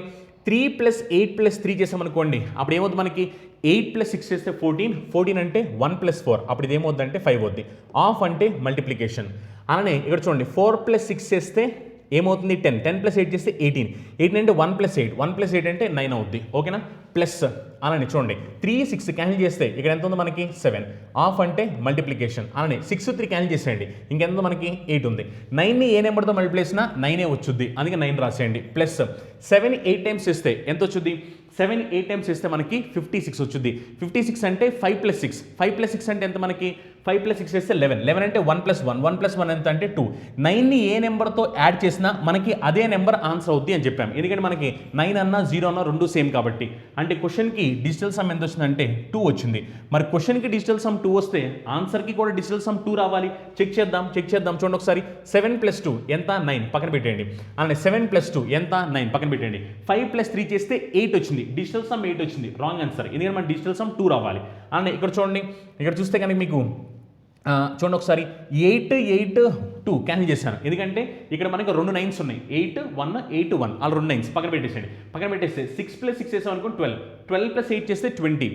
3 + 8 + 3 చేసామనుకోండి, అప్పుడు ఏమవుతుంది మనకి 8 + 6 చేస్తే 14, 14 అంటే 1 + 4, అప్పుడు ఇది ఏమవుద్ది అంటే 5 అవుద్ది. ఆఫ్ అంటే మల్టిప్లికేషన్. అలానే ఇక్కడ చూడండి 4 + 6 చేస్తే ఏమవుతుంది 10, 10 + 8 చేస్తే 18, 18 అంటే 1 + 8, 1 + 8 అంటే 9 అవుద్ది. ఓకేనా? ప్లస్ అలానే చూడండి 3, 6 క్యాన్సిల్ చేస్తే ఇక్కడ ఎంత ఉంది మనకి 7, ఆఫ్ అంటే మల్టిప్లికేషన్. అలానే 6, 3 క్యాన్సిల్ చేసేయండి, ఇంకెంత మనకి 8 ఉంది. 9ని ఏ నెంబర్తో మల్టిప్లై చేసినా 9 వచ్చుద్ది, అందుకే 9 రాసేయండి. ప్లస్ 7 8 టైమ్స్ చేస్తే ఎంత వచ్చుద్ది, 7 8 టైమ్స్ చేస్తే మనకి 56 వచ్చుద్ది. 56 అంటే 5 + 6, 5 + 6 అంటే ఎంత మనకి, 5 + 6 చేస్తే 11, 11 అంటే 1 + 1, 1 + 1 ఎంత అంటే 2. 9ని ఏ నెంబర్తో యాడ్ చేసినా మనకి అదే నెంబర్ ఆన్సర్ అవుద్ది అని చెప్పాం, ఎందుకంటే మనకి 9 అన్నా 0 అన్నా రెండు సేమ్ కాబట్టి. అంటే క్వశ్చన్కి డిజిటల్ సమ్ ఎంత వచ్చిందంటే 2 వచ్చింది. మరి క్వశ్చన్కి డిజిటల్ సమ్ 2 వస్తే ఆన్సర్కి కూడా డిజిటల్ సమ్ 2 రావాలి. చెక్ చేద్దాం చూడండి ఒకసారి. 7 + 2 ఎంత 9 పక్కన పెట్టండి. అలానే 7 + 2 ఎంత 9 పక్కన పెట్టండి. 5 + 3 చేస్తే 8 వచ్చింది. డిజిటల్ సమ్ 8 వచ్చింది, రాంగ్ ఆన్సర్, ఎందుకంటే మన డిజిటల్ సమ్ 2 రావాలి. అలానే ఇక్కడ చూడండి, ఇక్కడ చూస్తే కనుక మీకు చూడండి ఒకసారి 8 8 2 క్యాన్సిల్ చేశాను, ఎందుకంటే ఇక్కడ మనకి 2 9s ఉన్నాయి. 8 1 8 1 అలా 2 9s పక్కన పెట్టేసేయండి. పక్కన పెట్టేస్తే 6 + 6 చేసాం అనుకోండి 12, 12 + 8 చేస్తే 20,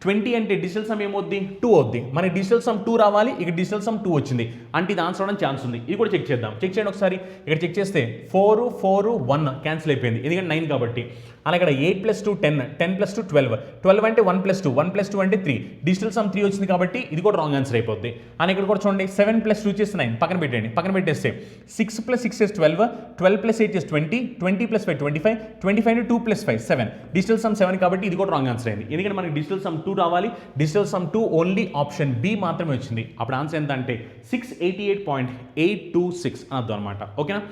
20 అంటే డిజిటల్ సమ్ ఏమవుద్ది 2 అవుద్ది. మనకి డిజిటల్ సమ్ 2 రావాలి, ఇక్కడ డిజిటల్ సమ్ 2 వచ్చింది, అంటే ఇది ఆన్సర్ అవడానికి ఛాన్స్ ఉంది. ఇది కూడా చెక్ చేద్దాం. చెక్ చేయండి ఒకసారి. ఇక్కడ చెక్ చేస్తే 4 4 1 క్యాన్సిల్ అయిపోయింది, ఎందుకంటే 9 కాబట్టి. అలా ఇక్కడ 8 + 2 10, 10 + 2 12, 12 అంటే 1 + 2, 1 + 2 అంటే 3, డిజిటల్ సమ్ 3 వచ్చింది కాబట్టి ఇది కూడా రాంగ్ ఆన్సర్ అయిపోద్ది. అని ఇక్కడ కూడా చూడండి 7 + 2 చేస్తే 9 పక్కన పెట్టండి. పక్కన పెట్టేస్తే 6 + 6 చేస్తే 12, 12 + 8 చేస్తే 20, 20 + 5 25, 25 అంటే 2 + 5 7, డిజిటల్ సమ్ 7 కాబట్టి ఇది కూడా రాంగ్ ఆన్సర్ అయింది, ఎందుకంటే మనకి డిజిటల్ సమ్ 2 రావాలి. Digital sum 2 only option B మాత్రమే వచ్చింది. అప్పుడు ఆన్సర్ ఎంత అంటే 688.826 అని అర్థం అనమాట. ఓకేనా?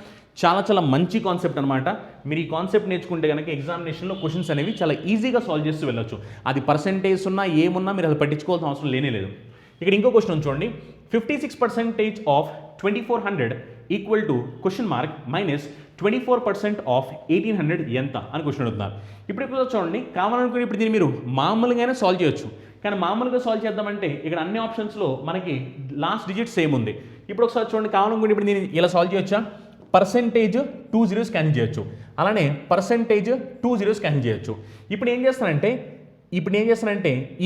చాలా మంచి కాన్సెప్ట్ అనమాట. మీరు ఈ కాన్సెప్ట్ నేర్చుకుంటే కనుక ఎగ్జామినేషన్లో క్వశ్చన్స్ అనేవి చాలా ఈజీగా సాల్వ్ చేస్తూ వెళ్ళొచ్చు. అది పర్సెంటేజ్ ఉన్నా ఏమున్నా మీరు అది పట్టించుకోవాల్సిన అవసరం లేనే లేదు. ఇక్కడ ఇంకో క్వశ్చన్ చూడండి. 56% ఆఫ్ 2400 ఈక్వల్ టు -24% ఆఫ్ 1800 ఎంత అని క్వశ్చన్ అడుగుతున్నారు. ఇప్పుడు చూడండి, కావాలనుకుని ఇప్పుడు దీన్ని మీరు మామూలుగానే సాల్వ్ చేయొచ్చు. కానీ మామూలుగా సాల్వ్ చేద్దామంటే ఇక్కడ అన్ని ఆప్షన్స్లో మనకి లాస్ట్ డిజిట్ సేమ్ ఉంది. ఇప్పుడు ఒకసారి చూడండి, కావాలనుకుంటే ఇప్పుడు దీన్ని ఇలా సాల్వ్ చేయొచ్చా, పర్సెంటేజ్ 2 zeros క్యాన్సిల్ చేయొచ్చు, అలానే పర్సెంటేజ్ 2 zeros క్యాన్సిల్ చేయొచ్చు. ఇప్పుడు ఏం చేస్తానంటే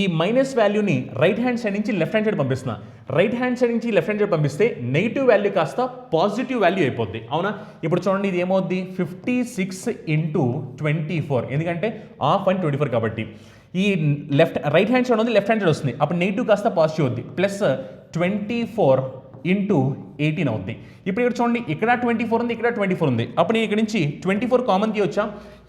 ఈ మైనస్ వాల్యూని రైట్ హ్యాండ్ సైడ్ నుంచి లెఫ్ట్ హ్యాండ్ సైడ్ పంపిస్తున్నా. రైట్ హ్యాండ్ సైడ్ నుంచి లెఫ్ట్ హ్యాండ్ సైడ్ పంపిస్తే నెగిటివ్ వాల్యూ కాస్త పాజిటివ్ వాల్యూ అయిపోద్ది, అవునా? ఇప్పుడు చూడండి, ఇది ఏమవుద్ది 56 × 24, ఎందుకంటే ఆఫ్ అండ్ 24 కాబట్టి. ఈ రైట్ హ్యాండ్ సైడ్ ఉంది, లెఫ్ట్ హ్యాండ్ సైడ్ వస్తుంది, అప్పుడు నెగిటివ్ కాస్త పాజిటివ్ అవుద్ది. ప్లస్ 24 × 18 అవుద్ది. ఇప్పుడు ఇక్కడ చూడండి, ఇక్కడ 24 ఉంది, ఇక్కడ 24 ఉంది, అప్పుడు నేను ఇక్కడ నుంచి 24 కామన్ తీయొచ్చా?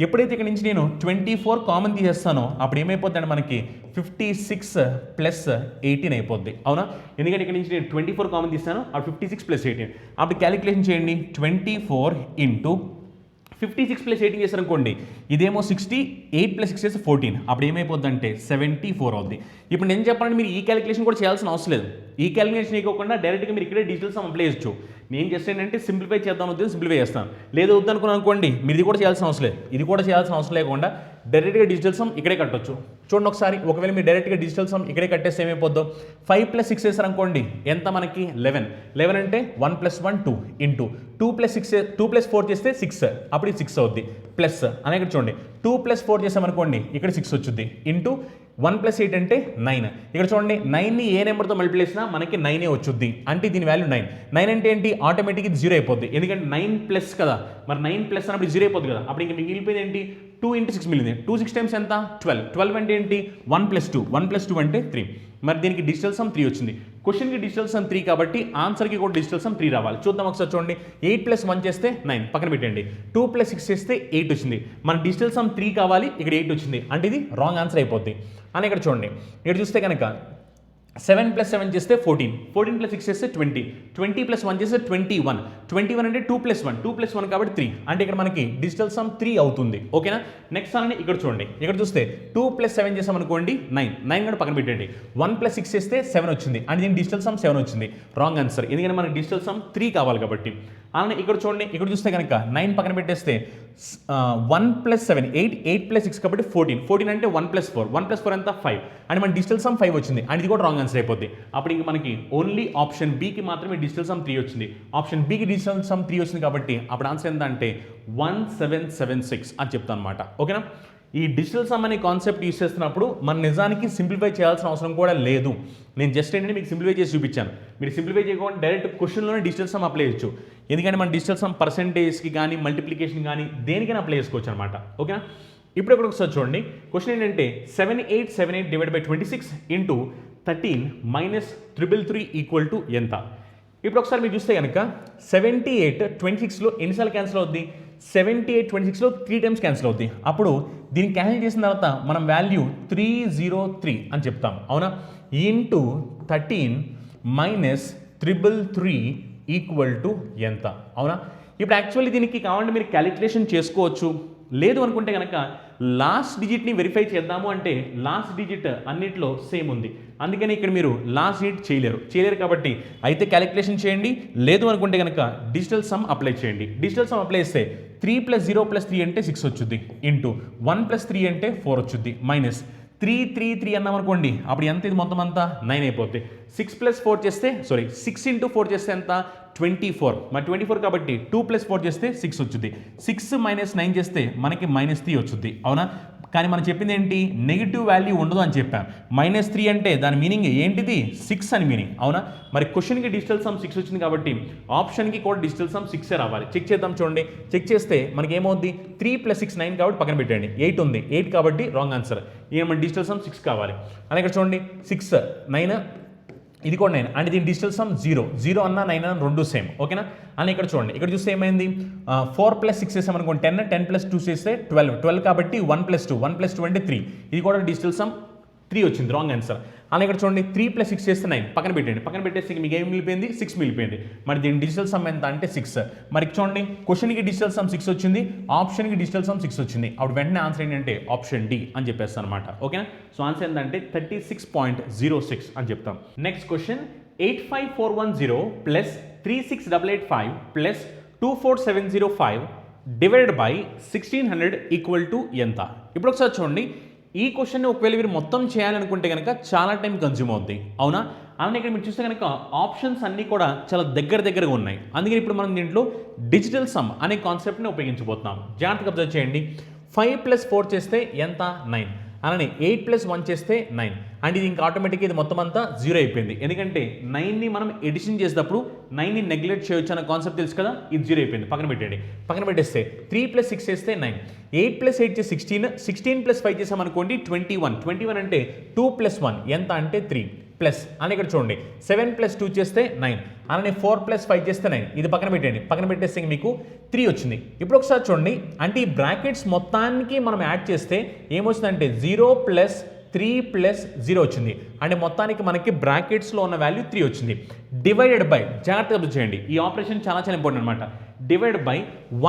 ఎప్పుడైతే ఇక్కడ నుంచి నేను 24 కామన్ తీసేస్తానో అప్పుడు ఏమైపోద్ది అంటే మనకి 56 + 18 అయిపోద్ది, అవునా? ఎందుకంటే ఇక్కడ నుంచి నేను 24 కామన్ తీస్తాను, అప్పుడు 56 + 18. అప్పుడు క్యాలిక్యులేషన్ చేయండి. 24 × 56 + 18 చేశారనుకోండి, ఇదేమో 60, 8 + 6 చేస్తే 14, అప్పుడు ఏమైపోద్ది అంటే 74 అవుద్ది. ఇప్పుడు నేను చెప్పాలంటే మీరు ఈ క్యాలిక్యులేషన్ కూడా చేయాల్సిన అవసరం లేదు. ఈ క్యాలిక్యులేషన్ చేయకుండా డైరెక్ట్గా మీరు ఇక్కడే డిజిటల్ సమ్ అప్లై చేయొచ్చు. నేను జస్ట్ ఏంటంటే సింప్లిఫై చేద్దాం వద్దు, సింప్లిఫై చేస్తాను. లేదు వద్దనుకున్నాను అనుకోండి, మీరు ఇది కూడా చేయాల్సిన అవసరం లేదు. ఇది కూడా చేయాల్సిన అవసరం లేకుండా డైరెక్ట్గా డిజిటల్ సమ్ ఇక్కడే కట్టొచ్చు. చూడండి ఒకసారి, ఒకవేళ మీరు డైరెక్ట్గా డిజిటల్ సమ్ ఇక్కడే కట్టేస్తే ఏమైపోద్దో 5 + 6 వేసారు అనుకోండి, ఎంత మనకి 11 అంటే 1 + 1 2 ఇంటూ 2 + 4 చేస్తే 6, అప్పుడు ఇది 6 అవుద్ది ప్లస్ అని ఇక్కడ చూడండి 2 + 4 చేసామనుకోండి ఇక్కడ 6 వచ్చుద్ది ఇంటూ 1 + 8 అంటే 9. ఇక్కడ చూడండి 9ని ఏ నెంబర్తో మల్టిప్లై చేసినా మనకి 9 వచ్చుద్ది, అంటే దీని వాల్యూ 9. 9 అంటే ఏంటి, ఆటోమేటిక్ ఇది 0 అయిపోద్ది, ఎందుకంటే 9 ప్లస్ కదా, మరి 9 ప్లస్ అన్నప్పుడు 0 అయిపోద్ది కదా, అప్పుడు ఇంక మిగిలిపోయింది ఏంటి 2 × 6 మిగిలింది. 2 6 టైమ్స్ ఎంత 12 అంటే ఏంటి 1 + 2 అంటే 3. మరి దీనికి డిజిటల్ సమ్ 3 వచ్చింది. క్వశ్చన్కి డిజిటల్ సమ్ 3 కాబట్టి ఆన్సర్కి కూడా డిజిటల్ సమ్ 3 రావాలి. చూద్దాం ఒకసారి చూడండి, 8 + 1 చేస్తే 9 పక్కన పెట్టండి, 2 + 6 చేస్తే 8 వచ్చింది. మన డిజిటల్ సమ్ 3 కావాలి, ఇక్కడ 8 వచ్చింది, అంటే ఇది రాంగ్ ఆన్సర్ అయిపోద్ది అని ఇక్కడ చూడండి. ఇక్కడ చూస్తే కనుక 7 + 7 చేస్తే 14 + 6 చేస్తే 20 + 1 చేస్తే 21 అంటే 2 + 1 కాబట్టి 3, అంటే ఇక్కడ మనకి డిజిటల్ సమ్ 3 అవుతుంది. ఓకేనా. నెక్స్ట్ అని ఇక్కడ చూడండి, ఇక్కడ చూస్తే 2 + 7 చేసాం అనుకోండి 9 కూడా పక్కన పెట్టండి, 1 + 6 చేస్తే 7 వచ్చింది, అంటే దీనికి డిజిటల్ సమ్ 7 వచ్చింది, రాంగ్ ఆన్సర్, ఎందుకంటే మనకి డిజిటల్ సమ్ 3 కావాలి కాబట్టి. అలానే ఇక్కడ చూడండి, ఇక్కడ చూస్తే కనుక 9 పక్కన పెట్టేస్తే 1 + 7 8 + 6 కాబట్టి 14 అంటే 1 + 4 ఎంత 5, అంటే మన డిజిటల్ సమ్ 5 వచ్చింది, and ఇది కూడా రాంగ్ ఆన్సర్ అయిపోద్ది. అప్పుడు ఇంక మనకి ఓన్లీ ఆప్షన్ బికి మాత్రమే డిజిటల్ సమ్ 3 వచ్చింది. ఆప్షన్ బికి డిజిటల్ సమ్ 3 వచ్చింది కాబట్టి అప్పుడు ఆన్సర్ ఎంత అంటే 1776 అని చెప్తాను అనమాట. ఓకేనా. ఈ డిజిటల్ సమ్ అనే కాన్సెప్ట్ యూస్ చేస్తున్నప్పుడు మన నిజానికి సింప్లిఫై చేయాల్సిన అవసరం కూడా లేదు. నేను జస్ట్ ఏంటంటే మీకు సింప్లిఫై చేసి చూపించాను. మీరు సింప్లిఫై చేయకుండా డైరెక్ట్ క్వశ్చన్లోనే డిజిటల్ సమ్ అప్లై చేయొచ్చు, ఎందుకంటే మన డిజిటల్ సమ్ పర్సెంటేజ్కి కానీ మల్టిప్లికేషన్ కానీ దేనికైనా అప్లై చేసుకోవచ్చు అనమాట. ఓకేనా. ఇప్పుడు ఇక్కడ ఒకసారి చూడండి, క్వశ్చన్ ఏంటంటే 7878 డివైడ్ బై 26 ఇంటూ 13 మైనస్ 333 ఎంత. ఇప్పుడు ఒకసారి మీరు చూస్తే కనుక 78 26లో ఎన్నిసార్లు క్యాన్సిల్ అవుద్ది, 78 26లో 3 టైమ్స్ క్యాన్సిల్ అవుద్ది. అప్పుడు దీన్ని క్యాన్సిల్ చేసిన తర్వాత మనం వాల్యూ 303 అని చెప్తాం, అవునా. ఇంటూ 13 మైనస్ 333 ఎంత, అవునా. ఇప్పుడు యాక్చువల్లీ దీనికి కావాలంటే మీరు క్యాలిక్యులేషన్ చేసుకోవచ్చు, లేదు అనుకుంటే కనుక లాస్ట్ డిజిట్ని వెరిఫై చేద్దాము అంటే లాస్ట్ డిజిట్ అన్నిట్లో సేమ్ ఉంది, అందుకని ఇక్కడ మీరు లాస్ట్ డిజిట్ చేయలేరు కాబట్టి అయితే క్యాలిక్యులేషన్ చేయండి, లేదు అనుకుంటే కనుక డిజిటల్ సమ్ అప్లై చేయండి. డిజిటల్ సమ్ అప్లై చేస్తే 3 + 0 + 3 అంటే 6 వచ్చుద్ది, ఇంటూ 1 + 3 అంటే 4 వచ్చుద్ది, మైనస్ 3 అన్నాం అనుకోండి, అప్పుడు ఎంత ఇది మొత్తం అంతా 9 అయిపోద్ది. 6 + 4 చేస్తే 6 × 4 చేస్తే ఎంత 24, మరి 24 కాబట్టి 2 + 4 చేస్తే 6 వచ్చుద్ది, 6 - 9 చేస్తే మనకి -3 వచ్చుద్ది, అవునా. కానీ మనం చెప్పింది ఏంటి, నెగిటివ్ వాల్యూ ఉండదు అని చెప్పాం. -3 అంటే దాని మీనింగ్ ఏంటిది 6 అని మీనింగ్, అవునా. మరి క్వశ్చన్కి డిజిటల్ సమ్ 6 వచ్చింది కాబట్టి ఆప్షన్కి కూడా డిజిటల్ సమ్ 6 రావాలి. చెక్ చేద్దాం చూడండి, చెక్ చేస్తే మనకి ఏమవుద్ది 3 + 6 9 కాబట్టి పక్కన పెట్టండి, 8 ఉంది, 8 కాబట్టి రాంగ్ ఆన్సర్. ఇక మన డిజిటల్ సమ్ 6 కావాలి. అని ఇక్కడ చూడండి 6 9 ఇది కూడా 9, అంటే దీని డిజిటల్ సమ్ 0 అన్న 9 అన్న రెండు సేమ్, ఓకేనా. అని ఇక్కడ చూడండి, ఇక్కడ చూస్తే ఏమైంది 4 + 6 చేసామనుకోండి 10 + 2 చేస్తే 12 కాబట్టి 1 + 2 అంటే 3, ఇది కూడా డిజిటల్ సమ్ 3 వచ్చింది, రాంగ్ ఆన్సర్. అని ఇక్కడ చూడండి 3 + 6 చేస్తే 9 పక్కన పెట్టండి, పక్కన పెట్టేస్తే మీకు ఏం మిగిలిపోయింది 6 మిగిలిపోయింది. మరి దీని డిజిటల్ సమ్ ఎంత అంటే 6. మరి చూడండి క్వశ్చన్కి డిజిటల్ సమ్ 6 వచ్చింది, ఆప్షన్కి డిజిటల్ సమ్ 6 వచ్చింది, అప్పుడు వెంటనే ఆన్సర్ ఏంటంటే ఆప్షన్ డి అని చెప్పేస్తాను అనమాట. ఓకేనా. సో ఆన్సర్ ఏంటంటే 36.06 అని చెప్తాం. Next question 85410 plus 36885 plus 24705 divided by 1600 ఎంత. ఇప్పుడు ఒకసారి చూడండి, ఈ క్వశ్చన్ ఒకవేళ మీరు మొత్తం చేయాలనుకుంటే కనుక చాలా టైం కన్జ్యూమ్ అవుద్ది, అవునా. అలానే ఇక్కడ మీరు చూస్తే కనుక ఆప్షన్స్ అన్నీ కూడా చాలా దగ్గరగా ఉన్నాయి, అందుకని ఇప్పుడు మనం దీంట్లో డిజిటల్ సమ్ అనే కాన్సెప్ట్ని ఉపయోగించబోతున్నాం. జాగ్రత్తగా అబ్జర్వ్ చేయండి. 5 + 4 చేస్తే ఎంత 9, అలానే 8 + 1 చేస్తే 9, అండ్ ఇది ఇంకా ఆటోమేటిక్గా ఇది మొత్తం అంతా 0 అయిపోయింది, ఎందుకంటే 9ని మనం ఎడిషన్ చేసేటప్పుడు 9ని నెగ్లెక్ట్ చేయొచ్చు అన్న కాన్సెప్ట్ తెలుసు కదా, ఇది 0 అయిపోయింది, పక్కన పెట్టండి. పక్కన పెట్టేస్తే 3 + 6 చేస్తే 9, 8 + 8 చేస్తే 16 + 5 చేసామనుకోండి 21 అంటే 2 + 1 ఎంత అంటే 3 ప్లస్ అని ఇక్కడ చూడండి 7 + 2 చేస్తే 9, అలానే 4 + 5 చేస్తే 9, ఇది పక్కన పెట్టండి, పక్కన పెట్టేస్తే మీకు 3 వచ్చింది. ఇప్పుడు ఒకసారి చూడండి, అంటే ఈ బ్రాకెట్స్ మొత్తానికి మనం యాడ్ చేస్తే ఏమొచ్చిందంటే 0 + 3 + 0 వచ్చింది, అంటే మొత్తానికి మనకి బ్రాకెట్స్లో ఉన్న వాల్యూ 3 వచ్చింది. డివైడెడ్ బై, జాగ్రత్తగా చేయండి, ఈ ఆపరేషన్ చాలా ఇంపార్టెంట్ అనమాట. డివైడ్ బై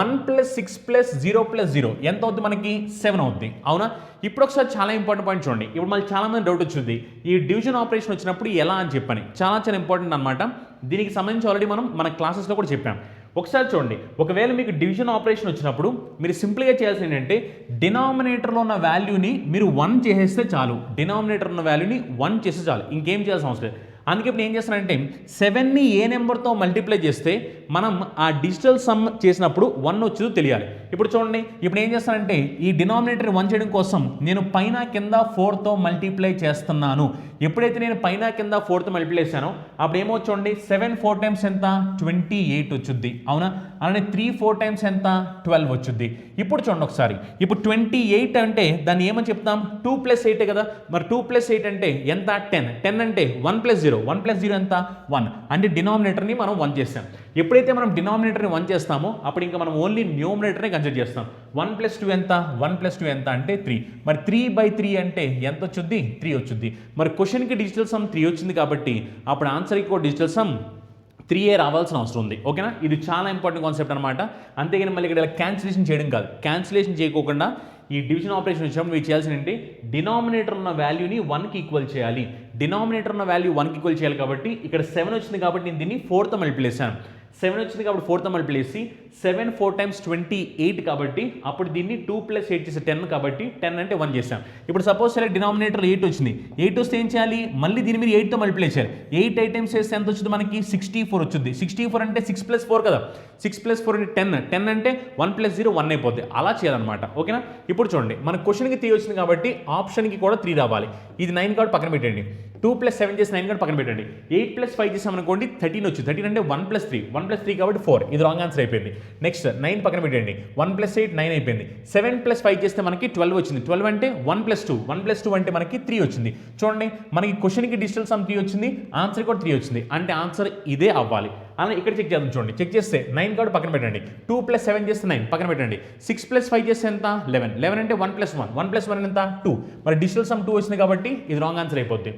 1 + 6 + 0 + 0 ఎంత అవుద్ది మనకి 7 అవుద్ది, అవునా. ఇప్పుడు ఒకసారి చాలా ఇంపార్టెంట్ పాయింట్ చూడండి. ఇప్పుడు మళ్ళీ చాలా మంది డౌట్ వచ్చింది, ఈ డివిజన్ ఆపరేషన్ వచ్చినప్పుడు ఎలా అని చెప్పని, చాలా ఇంపార్టెంట్ అనమాట. దీనికి సంబంధించి ఆల్రెడీ మనం మన క్లాసెస్లో కూడా చెప్పాం. ఒకసారి చూడండి, ఒకవేళ మీకు డివిజన్ ఆపరేషన్ వచ్చినప్పుడు మీరు సింపుల్గా చేయాల్సింది ఏంటంటే డినామినేటర్లో ఉన్న వాల్యూని మీరు 1 చేసేస్తే చాలు. డినామినేటర్ ఉన్న వాల్యూని 1 చేస్తే చాలు, ఇంకేం చేయాల్సిన అవసరం లేదు. అందుకే ఇప్పుడు ఏం చేస్తానంటే 7ని ఏ నెంబర్తో మల్టిప్లై చేస్తే మనం ఆ డిజిటల్ సమ్ చేసినప్పుడు 1 వచ్చేదో తెలియాలి. ఇప్పుడు చూడండి, ఇప్పుడు ఏం చేస్తానంటే ఈ డినామినేటర్ 1 చేయడం కోసం నేను పైన కింద 4తో మల్టిప్లై చేస్తున్నాను. ఎప్పుడైతే నేను పైన కింద 4తో మల్టిప్లై చేశానో అప్పుడు ఏమో చూడండి, 7 4 టైమ్స్ ఎంత 28 వచ్చుద్ది, అవునా? అలానే 3 4 టైమ్స్ ఎంత 12 వచ్చుద్ది. ఇప్పుడు చూడండి ఒకసారి, ఇప్పుడు 28 అంటే దాన్ని ఏమని చెప్తాం, 2 + 8 కదా. మరి 2 + 8 అంటే ఎంత 10. 10 అంటే 1 + 0, 1 + 0 ఎంత 1. అంటే డినామినేటర్ని మనం 1 చేస్తాం. ఎప్పుడైతే మనం డినామినేటర్ని 1 చేస్తామో అప్పుడు ఇంకా మనం ఓన్లీ న్యూమినేటర్ని కన్సిడర్ చేస్తాం. 1 + 2 ఎంత, 1 + 2 ఎంత అంటే 3. మరి 3/3 అంటే ఎంత వచ్చుద్ది, 3 వచ్చుద్ది. మరి క్వశ్చన్కి డిజిటల్ సమ్ 3 వచ్చింది కాబట్టి అప్పుడు ఆన్సర్కి కూడా డిజిటల్ సమ్ 3 రావాల్సిన అవసరం ఉంది. ఓకేనా? ఇది చాలా ఇంపార్టెంట్ కాన్సెప్ట్ అనమాట. అంతేగాని మళ్ళీ ఇక్కడ క్యాన్సిలేషన్ చేయడం కాదు. క్యాన్సిలేషన్ చేయకోకుండా ఈ డివిజన్ ఆపరేషన్ వచ్చినప్పుడు మీరు చేయాల్సిన ఏంటి, డినామినేటర్ ఉన్న వాల్యూని 1కి ఈక్వల్ చేయాలి. డినామినేటర్ ఉన్న వాల్యూ 1కి ఈక్వల్ చేయాలి కాబట్టి ఇక్కడ 7 వచ్చింది కాబట్టి నేను దీన్ని 4తో మల్టిప్లై చేశాను. 7 వచ్చింది కాబట్టి 4తో మల్టిప్లై చేసి 7 4 టైమ్స్ 28 కాబట్టి అప్పుడు దీన్ని 2 + 8 చేసి 10 కాబట్టి 10 అంటే 1 చేసాం. ఇప్పుడు సపోజ్ సరే డినామినేటర్ 8 వచ్చింది. 8 వస్తే ఏం చేయాలి, మళ్ళీ దీన్ని మీరు 8తో మల్టిప్లై చేయాలి. 8 ఐటమ్స్ చేస్తే ఎంత వచ్చింది మనకి, 64 వచ్చింది. 64 అంటే 6 + 4 కదా. 6 + 4 అంటే 10. 10 అంటే 1 + 0 1 అయిపోద్ది. అలా చేయాలన్నమాట. ఓకేనా? ఇప్పుడు చూడండి, మన క్వశ్చన్కి 3 వచ్చింది కాబట్టి ఆప్షన్కి కూడా 3 రావాలి. ఇది 9 కాబట్టి పక్కన పెట్టండి. 2 + 7 చేసి 9 కాబట్టి పక్కన పెట్టండి. 8 + 5 చేసామనుకోండి 13 వచ్చింది. 13 అంటే 1 + 3, 1 + 3 కాబట్టి 4. ఇది రాంగ్ ఆన్సర్ అయిపోయింది. నెక్స్ట్ 9 పక్కన పెట్టండి. 1 + 8 9 అయిపోయింది. 7 + 5 చేస్తే మనకి 12 వచ్చింది. 12 అంటే 1 + 2, 1 + 2 అంటే మనకి 3 వచ్చింది. చూడండి, మనకి క్వశ్చన్కి డిజిటల్ సమ్ 3 వచ్చింది, ఆన్సర్ కూడా 3 వచ్చింది. అంటే ఆన్సర్ ఇదే అవ్వాలి. అలా ఇక్కడ చెక్ చేద్దాం. చూడండి, చెక్ చేస్తే 9 కాబట్టి పక్కన పెట్టండి. 2 + 7 చేస్తే 9 పక్కన పెట్టండి. 6 + 5 చేస్తే ఎంత 11. 11 అంటే 1 + 1, 1 + 1 ఎంత 2. మరి డిజిటల్ సమ్ 2 వచ్చింది కాబట్టి ఇది రాంగ్ ఆన్సర్ అయిపోద్ది.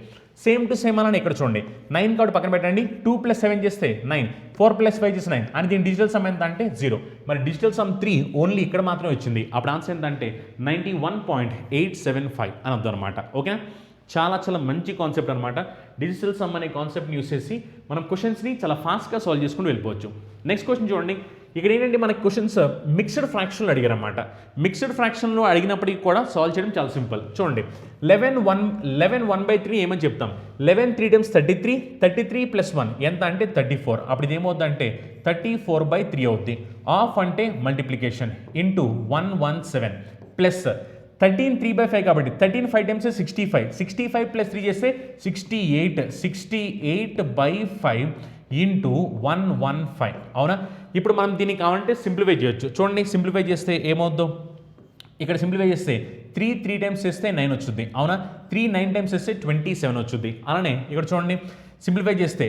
సేమ్ టు సేమ్ అలానే ఇక్కడ చూడండి, 9 కాబట్టి పక్కన పెట్టండి. 2 + 7 చేస్తే 9, 4 + 5 చేస్తే 9. అని దీని డిజిటల్ సమ్ ఎంత అంటే 0. మరి డిజిటల్ సమ్ 3 ఓన్లీ ఇక్కడ మాత్రమే వచ్చింది. అప్పుడు ఆన్సర్ ఎంత అంటే 91.875 అని అర్థం అనమాట. ఓకేనా? చాలా చాలా మంచి కాన్సెప్ట్ అనమాట. డిజిటల్ సమ్ అనే కాన్సెప్ట్ని యూస్ చేసి మనం క్వశ్చన్స్ని చాలా ఫాస్ట్గా సాల్వ్ చేసుకుని వెళ్ళిపోవచ్చు. నెక్స్ట్ క్వశ్చన్ చూడండి, ఇక్కడ ఏంటంటే మనకి క్వశ్చన్స్ మిక్స్డ్ ఫ్రాక్షన్లు అడిగారన్నమాట. మిక్స్డ్ ఫ్రాక్షన్లో అడిగినప్పటికీ కూడా సాల్వ్ చేయడం చాలా సింపుల్. చూడండి, 11 1/3 ఏమని చెప్తాం, 11 3 టైమ్స్ 33, 33 + 1 ఎంత అంటే 34. అప్పుడు ఇది ఏమవుద్ది అంటే 34/3 అవుద్ది. ఆఫ్ అంటే మల్టిప్లికేషన్ ఇంటూ 117 ప్లస్ 13 3/5 కాబట్టి 13 5 టైమ్స్ 65, 65 + 3 చేస్తే 68, 68/5 ఇంటూ 115. అవునా? ఇప్పుడు మనం దీన్ని కావాలంటే సింప్లిఫై చేయొచ్చు. చూడండి, సింప్లిఫై చేస్తే ఏమవుద్దో, ఇక్కడ సింప్లిఫై చేస్తే 3 టైమ్స్ చేస్తే 9 వచ్చుద్ది. అవునా? 3 9 టైమ్స్ చేస్తే 27 వచ్చుద్ది. అలానే ఇక్కడ చూడండి, సింప్లిఫై చేస్తే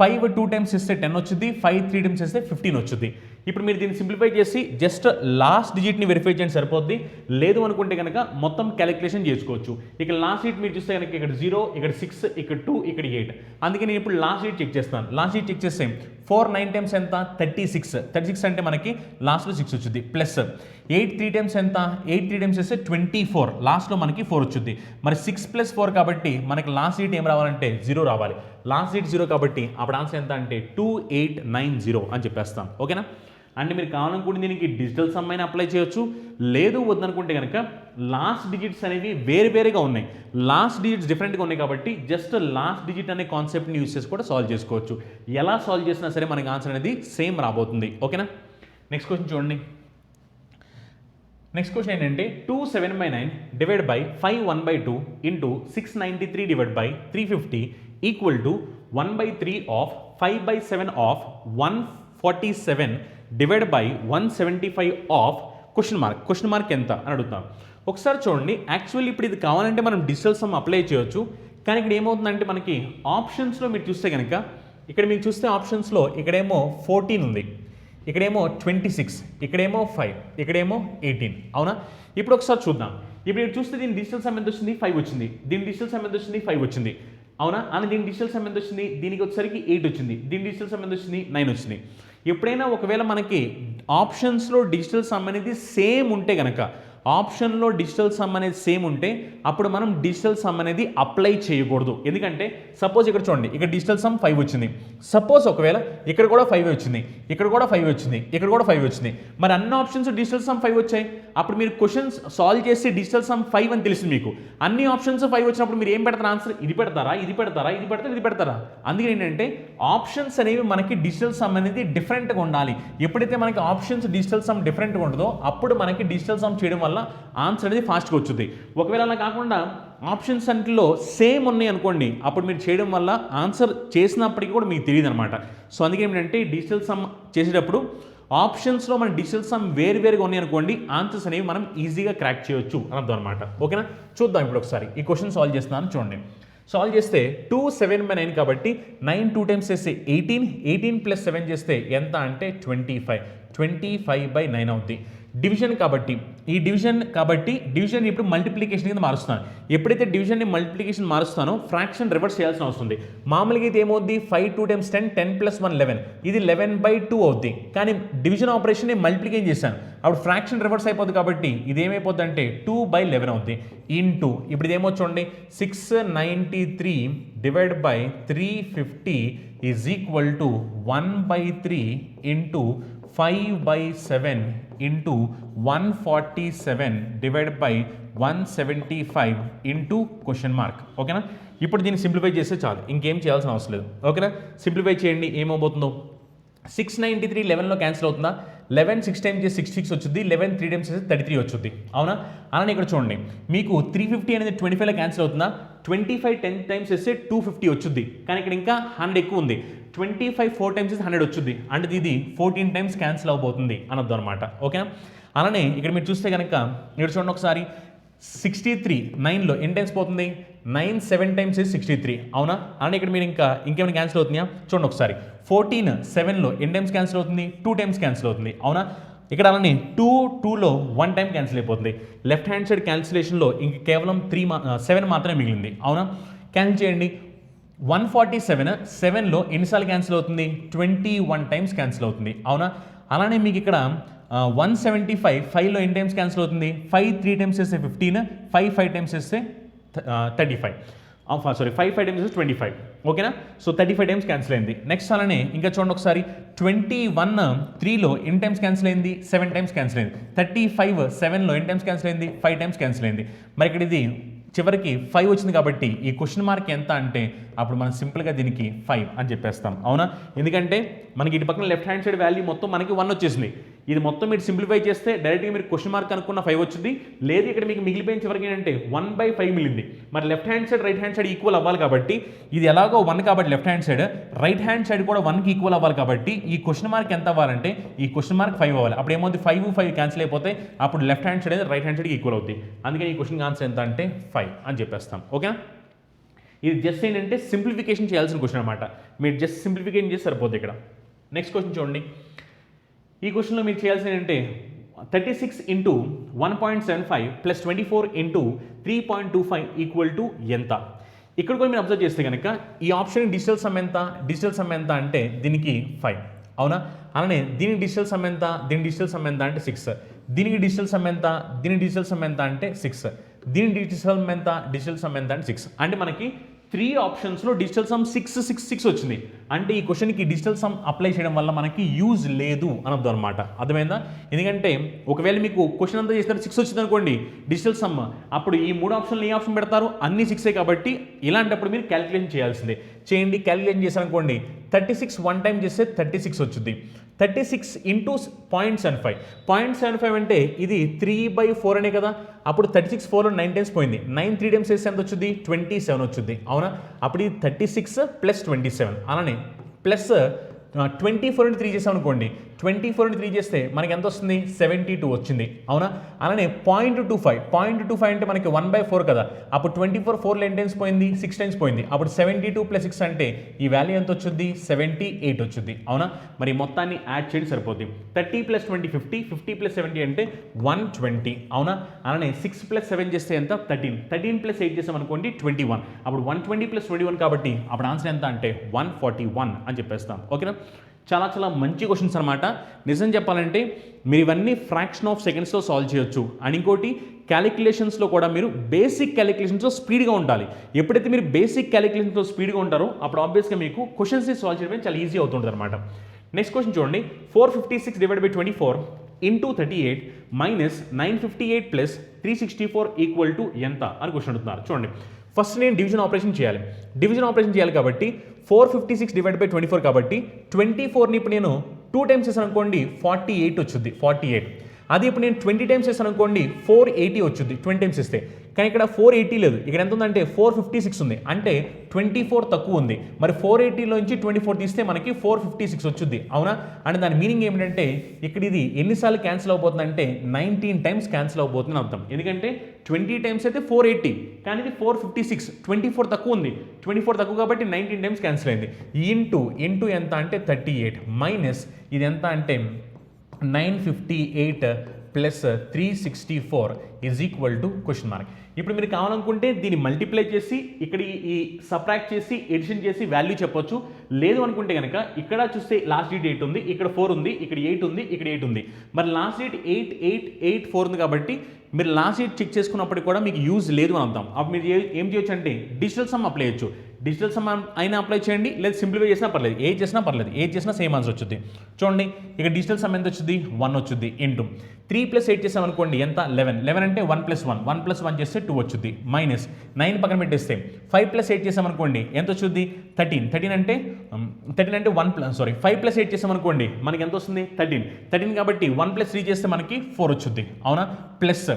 5 2 టైమ్స్ చేస్తే 10 వచ్చుద్ది. 5 3 టైమ్స్ చేస్తే 15 వచ్చుద్ది. ఇప్పుడు మీరు దీన్ని సింప్లిఫై చేసి జస్ట్ లాస్ట్ డిజిట్ని వెరిఫై చేయండి సరిపోద్ది. లేదు అనుకుంటే కనుక మొత్తం క్యాలిక్యులేషన్ చేసుకోవచ్చు. ఇక్కడ లాస్ట్ డిజిట్ మీరు చూస్తే కనుక ఇక్కడ 0, ఇక్కడ 6, ఇక్కడ 2, ఇక్కడ 8. అందుకే నేను ఇప్పుడు లాస్ట్ డిజిట్ చెక్ చేస్తాను. లాస్ట్ డిజిట్ చెక్ చేస్తే 4 9 టైమ్స్ ఎంత 36. 36 అంటే మనకి లాస్ట్లో 6 వచ్చుద్ది. ప్లస్ 8 3 టైమ్స్ ఎంత 8 3 టైమ్స్ చేస్తే 24, లాస్ట్లో మనకి 4 వచ్చుద్ది. మరి 6 + 4 కాబట్టి మనకి లాస్ట్ డిజిట్ ఏం రావాలంటే 0 రావాలి. లాస్ట్ డిజిట్ 0 కాబట్టి అప్పుడు ఆన్సర్ ఎంత అంటే 2890 అని చెప్పేస్తాం. ఓకేనా? అంటే మీరు కావాలనుకుంటే దీనికి డిజిటల్ సమ్ అయినా అప్లై చేయొచ్చు. లేదు వద్దనుకుంటే కనుక లాస్ట్ డిజిట్స్ అనేవి వేరుగా ఉన్నాయి. లాస్ట్ డిజిట్స్ డిఫరెంట్గా ఉన్నాయి కాబట్టి జస్ట్ లాస్ట్ డిజిట్ అనే కాన్సెప్ట్ని యూస్ చేసి కూడా సాల్వ్ చేసుకోవచ్చు. ఎలా సాల్వ్ చేసినా సరే మనకి ఆన్సర్ అనేది సేమ్ రాబోతుంది. ఓకేనా? నెక్స్ట్ క్వశ్చన్ చూడండి. నెక్స్ట్ క్వశ్చన్ ఏంటంటే 2 7/9 divide by 5 1/2 into 693 divide by 350 equal to 1/3 of 5/7 of 147 divide by 175 of question mark ఎంత అని అడుగుతాం. ఒకసారి చూడండి, యాక్చువల్లీ ఇప్పుడు ఇది కావాలంటే మనం డిజిటల్ సమ్ అప్లై చేయొచ్చు. కానీ ఇక్కడ ఏమవుతుందంటే మనకి ఆప్షన్స్లో మీరు చూస్తే కనుక ఇక్కడ మీరు చూస్తే ఆప్షన్స్లో ఇక్కడేమో 14 ఉంది, ఇక్కడేమో 26, ఇక్కడేమో 5, ఇక్కడేమో 18. అవునా? ఇప్పుడు ఒకసారి చూద్దాం. ఇప్పుడు మీరు చూస్తే దీని డిజిటల్ సమ్ ఎంత వచ్చింది 5 వచ్చింది. దీని డిజిటల్ సమ్ ఎంత వచ్చింది 5 వచ్చింది. అవునా? అని దీని డిజిటల్ సమ్ ఎంత వచ్చింది, దీనికి వచ్చేసరికి 8 వచ్చింది. దీని డిజిటల్ సమ్ ఎంత వచ్చింది 9 వచ్చింది. ఎప్పుడైనా ఒకవేళ మనకి ఆప్షన్స్లో డిజిటల్ సమ్ అనేది సేమ్ ఉంటే కనుక ఆప్షన్లో డిజిటల్ సమ్ అనేది సేమ్ ఉంటే అప్పుడు మనం డిజిటల్ సమ్ అనేది అప్లై చేయకూడదు. ఎందుకంటే సపోజ్ ఇక్కడ చూడండి, ఇక్కడ డిజిటల్ సమ్ 5 వచ్చింది. సపోజ్ ఒకవేళ ఇక్కడ కూడా 5 వచ్చింది, ఇక్కడ కూడా 5 వచ్చింది, ఇక్కడ కూడా 5 వచ్చింది, మరి అన్ని ఆప్షన్స్ డిజిటల్ సమ్ 5 వచ్చాయి. అప్పుడు మీరు క్వశ్చన్స్ సాల్వ్ చేసి డిజిటల్ సమ్ 5 అని తెలిసింది మీకు. అన్ని ఆప్షన్స్ 5 వచ్చినప్పుడు మీరు ఏం పెడతారు ఆన్సర్? ఇది పెడతారా, ఇది పెడతారా, ఇది పెడతారా, ఇది పెడతారా? అందుకే ఏంటంటే ఆప్షన్స్ అనేవి మనకి డిజిటల్ సమ్ అనేది డిఫరెంట్గా ఉండాలి. ఎప్పుడైతే మనకి ఆప్షన్స్ డిజిటల్ సమ్ డిఫరెంట్గా ఉంటుందో అప్పుడు మనకి డిజిటల్ సమ్ చేయడం వల్ల ఆన్సర్ అనేది ఫాస్ట్గా వచ్చుద్ది. ఒకవేళ అలా కాకుండా ఆప్షన్స్ అంట్లో సేమ్ ఉన్నాయి అనుకోండి, అప్పుడు మీరు చేయడం వల్ల ఆన్సర్ చేసినప్పటికీ కూడా మీకు తెలియదు అనమాట. సో అందుకే ఏంటంటే డిజిటల్ సమ్ చేసేటప్పుడు ఆప్షన్స్లో మన డిజిటల్ సమ్ వేరువేరుగా ఉన్నాయి అనుకోండి, ఆన్సర్స్ అనేవి మనం ఈజీగా క్రాక్ చేయొచ్చు అని అర్థం అనమాట. ఓకేనా, చూద్దాం ఇప్పుడు ఒకసారి ఈ క్వశ్చన్ సాల్వ్ చేస్తున్నాను చూడండి. సాల్వ్ చేస్తే 2 7/9 కాబట్టి 9 2 టైమ్స్ చేస్తే 18, 18 + 7 చేస్తే ఎంత అంటే 25, 25/9 అవుద్ది. డివిజన్ కాబట్టి ఈ డివిజన్ కాబట్టి డివిజన్ ఇప్పుడు మల్టిప్లికేషన్ కింద మారుస్తాను. ఎప్పుడైతే డివిజన్ని మల్టిప్లికేషన్ మారుస్తానో ఫ్రాక్షన్ రివర్స్ చేయాల్సిన అవసరం ఉంది. మామూలుగా అయితే ఏమవుద్ది 5 2 టైమ్స్ 10, 10 + 1 11, ఇది 11/2 అవుద్ది. కానీ డివిజన్ ఆపరేషన్ మల్టిప్లికేషన్ చేశాను, అప్పుడు ఫ్రాక్షన్ రివర్స్ అయిపోద్ది కాబట్టి ఇది ఏమైపోద్ది అంటే 2/11 అవుద్ది. ఇంటూ ఇప్పుడు ఇదేమో చూడండి 693 / 350 is equal to 1/3 into 5/7 into 147 / 175 into question mark. ఓకేనా, ఇప్పుడు దీన్ని సింప్లిఫై చేస్తే చాలు, ఇంకేం చేయాల్సిన అవసరం లేదు. ఓకేనా, సింప్లిఫై చేయండి, ఏమవుతుందో 693 11లో క్యాన్సిల్ అవుతుందా? 11 6 టైమ్స్ చేసి 66 వచ్చింది, 11 3 టైమ్స్ చేసి 33 వచ్చింది. అవునా, అలానే ఇక్కడ చూడండి మీకు 350 అనేది 25లో క్యాన్సిల్ అవుతుందా? 25 10 టైమ్స్ చేస్తే 250 వచ్చింది, కానీ ఇక్కడ ఇంకా 100 ఎక్కువ ఉంది. 25 4 టైమ్స్ చేసి 100 వచ్చింది, అంటే ఇది 14 టైమ్స్ క్యాన్సిల్ అవబోతుంది అనొద్దు అనమాట. ఓకేనా, అలానే ఇక్కడ మీరు చూస్తే కనుక ఇక్కడ చూడండి ఒకసారి 63 9లో ఎన్ని టైమ్స్ పోతుంది? 9 7 టైమ్స్ 63. అవునా, అలానే ఇక్కడ మీరు ఇంకేమైనా క్యాన్సిల్ అవుతున్నాయా చూడండి ఒకసారి. 14 7లో ఎన్ని టైమ్స్ క్యాన్సిల్ అవుతుంది? 2 టైమ్స్ క్యాన్సిల్ అవుతుంది. అవునా, ఇక్కడ అలానే 2లో 1 టైం క్యాన్సిల్ అయిపోతుంది. లెఫ్ట్ హ్యాండ్ సైడ్ క్యాన్సిలేషన్లో ఇంక కేవలం 7 మాత్రమే మిగిలింది. అవునా, క్యాన్సిల్ చేయండి. 147 7లో ఎన్నిసార్లు క్యాన్సిల్ అవుతుంది? 21 టైమ్స్ క్యాన్సిల్ అవుతుంది. అవునా, అలానే మీకు ఇక్కడ 175 5లో ఎన్ని టైమ్స్ క్యాన్సిల్ అవుతుంది? 5 3 టైమ్స్ చేస్తే 15, 5 5 టైమ్స్ చేస్తే 35. Sorry 5 5 times 25. ఓకేనా, సో 35 టైమ్స్ క్యాన్సిల్ అయింది. నెక్స్ట్ అలానే ఇంకా చూడండి ఒకసారి 21 3లో ఎన్ని టైమ్స్ క్యాన్సిల్ అయింది? 7 టైమ్స్ క్యాన్సిల్ అయింది. 35 7లో ఎన్ని టైమ్స్ క్యాన్సిల్ అయింది? 5 టైమ్స్ క్యాన్సిల్ అయింది. మరి ఇక్కడ ఇది చివరికి 5 వచ్చింది కాబట్టి ఈ క్వశ్చన్ మార్క్ ఎంత అంటే అప్పుడు మనం సింపుల్గా దీనికి 5 అని చెప్పేస్తాం. అవునా, ఎందుకంటే మనకి ఇటు పక్కన లెఫ్ట్ హ్యాండ్ సైడ్ వాల్యూ మొత్తం మనకి 1 వచ్చేసింది. ఇది మొత్తం మీరు సింప్లిఫై చేస్తే డైరెక్ట్గా మీరు క్వశ్చన్ మార్క్ అనుకున్న 5 వచ్చింది. లేదు ఇక్కడ మీకు మిగిలిపోయిన చివరికి ఏంటంటే 1/5 మిగిలింది. మరి left hand side right hand side equal అవ్వాలి కాబట్టి ఇది ఎలాగో 1 కాబట్టి left hand side, right hand side కూడా 1కి ఈక్వల్ అవ్వాలి కాబట్టి ఈ క్వశ్చన్ మార్క్ ఎంత అవ్వాలంటే ఈ క్వశ్చన్ మార్క్ 5 అవ్వాలి. అప్పుడు ఏమవుతుంది 5 5 క్యాన్సిల్ అయిపోతే అప్పుడు లెఫ్ట్ హ్యాండ్ సైడ్ అనేది రైట్ హ్యాండ్ సైడ్కి ఈక్వల్ అవుతుంది. అందుకని ఈ క్వశ్చన్ ఆన్సర్ ఎంత అంటే 5 అని చెప్పేస్తాం. ఓకేనా, ఇది జస్ట్ ఏంటంటే సింప్లిఫికేషన్ చేయాల్సిన క్వశ్చన్ అనమాట. మీరు జస్ట్ సింప్లిఫికేషన్ చేసి సరిపోతుంది ఇక్కడ. నెక్స్ట్ క్వశ్చన్ చూడండి. ఈ క్వశ్చన్లో మీరు చేయాల్సింది ఏంటంటే 36 × 1.75 + 24 × 3.25 ఈక్వల్ టు ఎంత? ఇక్కడ కూడా మీరు అబ్జర్వ్ చేస్తే కనుక ఈ ఆప్షన్ డిజిటల్ సమ్ ఎంత? డిజిటల్ సమ్ ఎంత అంటే దీనికి 5. అవునా, అలానే దీనికి డిజిటల్ సమ్ ఎంత? దీని డిజిటల్ సమ్ ఎంత అంటే 6. దీనికి డిజిటల్ సమ్ ఎంత? దీని డిజిటల్ సమ్ ఎంత అంటే 6. దీని డిజిటల్ సమ్ ఎంత? డిజిటల్ సమ్ ఎంత అంటే 6. అంటే మనకి 3 ఆప్షన్స్లో డిజిటల్ సమ్ 6 6 6 వచ్చింది. అంటే ఈ క్వశ్చన్కి డిజిటల్ సమ్ అప్లై చేయడం వల్ల మనకి యూజ్ లేదు అనొద్దు అనమాట. అర్థమైందా? ఎందుకంటే ఒకవేళ మీకు క్వశ్చన్ అంతా చేస్తారు 6 వచ్చింది అనుకోండి డిజిటల్ సమ్, అప్పుడు ఈ 3 ఆప్షన్లు ఏ ఆప్షన్ పెడతారు? అన్ని 6 కాబట్టి ఇలాంటప్పుడు మీరు క్యాలిక్యులేషన్ చేయాల్సిందే. చేయండి, క్యాలిక్యులేషన్ చేశారనుకోండి 36 1 టైం చేస్తే 36 వచ్చింది. 36 × 0.75. 0.75 అంటే ఇది 3/4 అనే కదా. అప్పుడు 36 4లో 9 టైమ్స్ పోయింది. 9 3 టైమ్స్ చేస్తే ఎంత వచ్చింది? 27 వచ్చింది. అవునా, అప్పుడు ఇది 36 + 27. అలానే ప్లస్ 24 × 3 చేసాం అనుకోండి. 24 × 3 చేస్తే మనకి ఎంత వస్తుంది? 72 వచ్చింది. అవునా, అలానే 0.25. 0.25 అంటే మనకి 1/4 కదా. అప్పుడు 24 4లో ఎన్ని టైమ్స్ పోయింది? 6 టైమ్స్ పోయింది. అప్పుడు 72 + 6 అంటే ఈ వాల్యూ ఎంత వచ్చింది? 78 వచ్చింది. అవునా, మరి మొత్తాన్ని యాడ్ చేయడం సరిపోద్ది. 30 + 20 50, 50 + 70 అంటే 120. అవునా, అలానే 6 + 7 చేస్తే ఎంత? 13. 13 + 8 చేసాం అనుకోండి 21. అప్పుడు 120 + 21 కాబట్టి అప్పుడు ఆన్సర్ ఎంత అంటే 141 అని చెప్పేస్తాం. ఓకేనా, చాలా చాలా మంచి క్వశ్చన్స్ అనమాట. నిజం చెప్పాలంటే మీరు ఇవన్నీ ఫ్రాక్షన్ ఆఫ్ సెకండ్స్లో సాల్వ్ చేయొచ్చు. అండ్ ఇంకోటి క్యాలిక్యులేషన్స్లో కూడా మీరు బేసిక్ క్యాలిక్యులేషన్స్లో స్పీడ్గా ఉండాలి. ఎప్పుడైతే మీరు బేసిక్ క్యాలిక్యులేషన్స్లో స్పీడ్గా ఉంటారో అప్పుడు ఆబ్వియస్గా మీకు క్వశ్చన్స్ని సాల్వ్ చేయడం చాలా ఈజీ అవుతుంటుంది అనమాట. నెక్స్ట్ క్వశ్చన్ చూడండి. 456 divide by 24 into 38 minus 958 plus 364 equal to ఎంత అని క్వశ్చన్ అడుగుతున్నారు. చూడండి, ఫస్ట్ నేను డివిజన్ ఆపరేషన్ చేయాలి కాబట్టి 456 డివైడ్ బై 24 కాబట్టి 24ని ఇప్పుడు నేను 2 టైమ్స్ చేశాను అనుకోండి 48 వచ్చింది. 48 అది ఇప్పుడు నేను 20 టైమ్స్ చేశాను అనుకోండి 480 వచ్చింది 20 టైమ్స్ ఇస్తే. కానీ ఇక్కడ 480 లేదు, ఇక్కడ ఎంత ఉందంటే 456 ఉంది, అంటే 24 తక్కువ ఉంది. మరి 480లోంచి 24 తీస్తే మనకి 456 వచ్చింది, అవునా? అంటే దాని మీనింగ్ ఏమిటంటే ఇక్కడ ఇది ఎన్నిసార్లు క్యాన్సిల్ అవబోతుందంటే 19 టైమ్స్ క్యాన్సిల్ అవబోతుంది అర్థం. ఎందుకంటే 20 టైమ్స్ అయితే 480, కానీ ఇది 456, 24 తక్కువ ఉంది. 24 తక్కువ కాబట్టి 19 టైమ్స్ క్యాన్సిల్ అయింది. ఇంటూ ఎంత అంటే 38 మైనస్ ఇది ఎంత అంటే 958 plus 364 is equal to question mark. ఇప్పుడు మీరు కావాలనుకుంటే దీన్ని మల్టిప్లై చేసి ఇక్కడ ఈ సబ్ట్రాక్ట్ చేసి ఎడిషన్ చేసి వాల్యూ చెప్పొచ్చు. లేదు అనుకుంటే కనుక ఇక్కడ చూస్తే లాస్ట్ డేట్ 8 ఉంది, ఇక్కడ 4 ఉంది, ఇక్కడ 8 ఉంది, ఇక్కడ 8 ఉంది. మరి లాస్ట్ డేట్ 8 ఉంది కాబట్టి మీరు లాస్ట్ డేట్ చెక్ చేసుకున్నప్పటికి కూడా మీకు యూజ్ లేదు అని అర్థం. అప్పుడు మీరు ఏం చేయొచ్చు అంటే డిజిటల్ సమ్ అప్లై చేయొచ్చు. డిజిటల్ సమ్ అయినా అప్లై చేయండి, లేదా సింప్లిఫై చేసినా పర్లేదు, ఏది చేసినా పర్లేదు, ఏది చేసినా సేమ్ ఆన్సర్ వచ్చింది. చూడండి, ఇక్కడ డిజిటల్ సమ్ ఎంత వచ్చింది 1 వచ్చింది. ఇంటూ 3 + 8 చేసాం అనుకోండి ఎంత 11 అంటే 1 + 1 1 + 1 చేస్తే 2 వచ్చింది. మైనస్ 9 పక్కన పెట్టేస్తే 5 + 8 చేసాం అనుకోండి ఎంత వచ్చింది 13 అంటే 5 + 8 చేసాం అనుకోండి మనకి ఎంత వస్తుంది 13 కాబట్టి 1 + 3 చేస్తే మనకి 4 వచ్చింది, అవునా? ప్లస్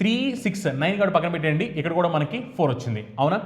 3 6 9 కూడా పక్కన పెట్టండి, ఇక్కడ కూడా మనకి 4 వచ్చింది, అవునా?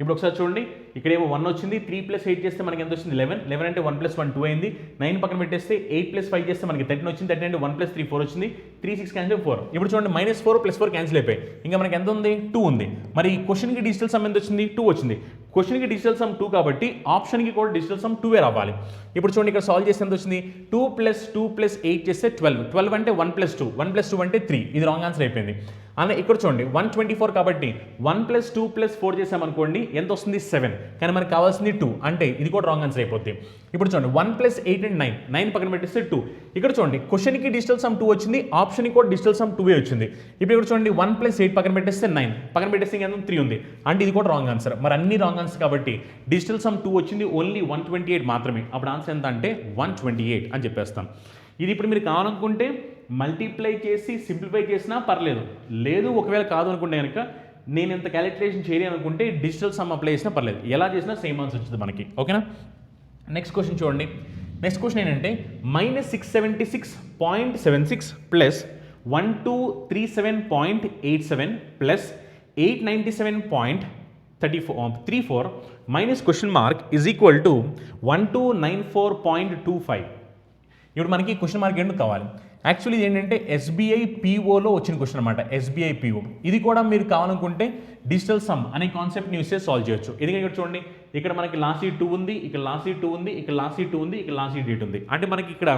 ఇప్పుడు ఒకసారి చూడండి, ఇక్కడేమో 1 వచ్చింది, 3 + 8 చేస్తే మనకి ఎంత వచ్చింది 11 అంటే 1 + 1 2 అయింది. 9 పక్కన పెట్టేస్తే 8 + 5 చేస్తే మనకి 13 వచ్చింది. 13 అంటే 1 + 3 4 వచ్చింది. 3 6 క్యాన్సిల్ 4. ఇప్పుడు చూడండి -4 + 4 క్యాన్సిల్ అయిపోయి ఇంకా మనకి ఎంత ఉంది 2 ఉంది. మరి ఈ క్వశ్చన్కి డిజిటల్ సమ్ ఎంత వచ్చింది 2 వచ్చింది. క్వశ్చన్కి డిజిటల్ సమ్ 2 కాబట్టి ఆప్షన్కి కూడా డిజిటల్ సమ్ 2 రావాలి. ఇప్పుడు చూడండి ఇక్కడ సాల్వ్ చేస్తే ఎంత వచ్చింది 2 + 2 + 8 చేస్తే 12 అంటే 1 + 2 1 + 2 అంటే 3. ఇది రాంగ్ ఆన్సర్ అయిపోయింది. అలానే ఇక్కడ చూడండి 124 కాబట్టి 1 + 2 + 4 చేసామనుకోండి ఎంత వస్తుంది 7, కానీ మనకు కావాల్సింది 2 అంటే ఇది కూడా రాంగ్ ఆన్సర్ అయిపోద్ది. ఇప్పుడు చూడండి 1 + 8 and 9 పక్కన పెట్టేస్తే 2. ఇక్కడ చూడండి క్వశ్చన్కి డిజిటల్ సమ్ 2 వచ్చింది, ఆప్షన్కి కూడా డిజిటల్ సమ్ 2 వచ్చింది. ఇప్పుడు ఇక్కడ చూడండి 1 + 8 పక్కన పెట్టేస్తే 9 పక్కన పెట్టేస్తే ఇంకా 3 ఉంది, అంటే ఇది కూడా రాంగ్ ఆన్సర్. మరి అన్ని రాంగ్ ఆన్సర్ కాబట్టి డిజిటల్ సమ్ 2 వచ్చింది ఓన్లీ 128 మాత్రమే. అప్పుడు ఆన్సర్ ఎంత అంటే 128 అని చెప్పేస్తాం. ఇది ఇప్పుడు మీరు కావాలనుకుంటే మల్టిప్లై చేసి సింప్లిఫై చేసినా పర్లేదు, లేదు ఒకవేళ కాదు అనుకుంటే కనుక నేను ఇంత క్యాలిక్యులేషన్ చేయలేను అనుకుంటే డిజిటల్ సమ్ అప్లై చేసినా పర్లేదు, ఎలా చేసినా సేమ్ ఆన్సర్ వచ్చింది మనకి, ఓకేనా? నెక్స్ట్ క్వశ్చన్ చూడండి. నెక్స్ట్ క్వశ్చన్ ఏంటంటే -676.76 plus 1237.87 plus 897.34 minus question mark is equal to 1294.25. ఇప్పుడు మనకి క్వశ్చన్ మార్క్ ఎందుకు కావాలి? యాక్చువల్లీ ఇది ఏంటంటే SBI POలో వచ్చిన క్వశ్చన్ అనమాట. SBI PO ఇది కూడా మీరు కావాలనుకుంటే డిజిటల్ సమ్ అనే కాన్సెప్ట్ని యూస్ చేసి సాల్వ్ చేయొచ్చు. ఎందుకంటే ఇక్కడ చూడండి, ఇక్కడ మనకి లాస్ట్ డేట్ 2 ఉంది, ఇక్కడ లాస్ట్ డేట్ 2 ఉంది, ఇక్కడ లాస్ట్ డేట్ 2 ఉంది, ఇక్కడ లాస్ట్ డేట్ ఉంది. అంటే మనకి ఇక్కడ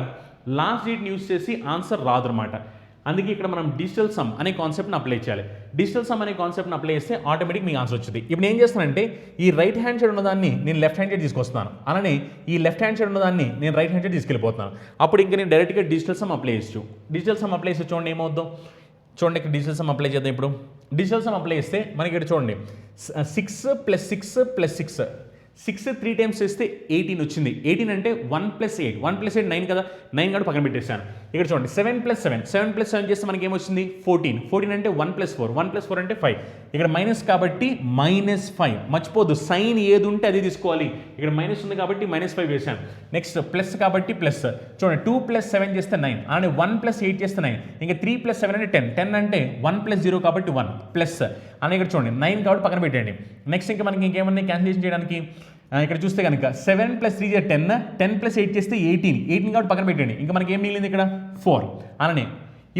లాస్ట్ డేట్ని యూస్ చేసి ఆన్సర్ రాదు అనమాట. అందుకే ఇక్కడ మనం డిజిటల్ సమ్ అనే కాన్సెప్ట్ని అప్లై చేయాలి. డిజిటల్ సమ్ అనే కాన్సెప్ట్ని అప్లై చేస్తే ఆటోమేటిక్ మీకు ఆన్సర్ వచ్చింది. ఇప్పుడు ఏం చేస్తానంటే ఈ రైట్ హ్యాండ్ సైడ్ ఉన్నదాన్ని నేను లెఫ్ట్ హ్యాండ్ సైడ్ తీసుకొస్తున్నాను, అలానే ఈ లెఫ్ట్ హ్యాండ్ సైడ్ ఉన్నదాన్ని నేను రైట్ హ్యాండ్ సైడ్ తీసుకెళ్ళిపోతున్నాను. అప్పుడు ఇంకా నేను డైరెక్ట్గా డిజిటల్ సమ్ అప్లై చేయొచ్చు. డిజిటల్ సమ్ అప్లై చేస్తే చూడండి ఏమవుద్దాం, చూడండి ఇక్కడ డిజిటల్ సమ్ అప్లై చేద్దాం. ఇప్పుడు డిజిటల్ సమ్ అప్లై చేస్తే మనకి ఇక్కడ చూడండి 6 + 6 + 6 6 3 టైమ్స్ చేస్తే 18 వచ్చింది. 18 అంటే 1 + 8 1 + 8 9 కదా, 9 కూడా పక్కన పెట్టేశాను. ఇక్కడ చూడండి 7 + 7 చేస్తే మనకి ఏమొచ్చింది 14 అంటే 1 + 4 1 + 4 అంటే 5. ఇక్కడ మైనస్ కాబట్టి -5 మర్చిపోద్దు, సైన్ ఏది ఉంటే అది తీసుకోవాలి. ఇక్కడ మైనస్ ఉంది కాబట్టి -5 వేసాను. నెక్స్ట్ ప్లస్ కాబట్టి ప్లస్ చూడండి 2 + 7 చేస్తే 9, అలానే 1 + 8 చేస్తే 9, ఇంకా 3 + 7 అంటే 10 అంటే 1 + 0 కాబట్టి 1 ప్లస్ అని ఇక్కడ చూడండి 9 కాబట్టి పక్కన పెట్టండి. నెక్స్ట్ ఇంకా మనకి ఇంకేమన్నా క్యాన్సిలేషన్ చేయడానికి ఇక్కడ చూస్తే కనుక 7 + 3 10 + 8 చేస్తే 18 కాబట్టి పక్కన పెట్టండి. ఇంకా మనకి ఏం మిగిలింది ఇక్కడ 4. అలానే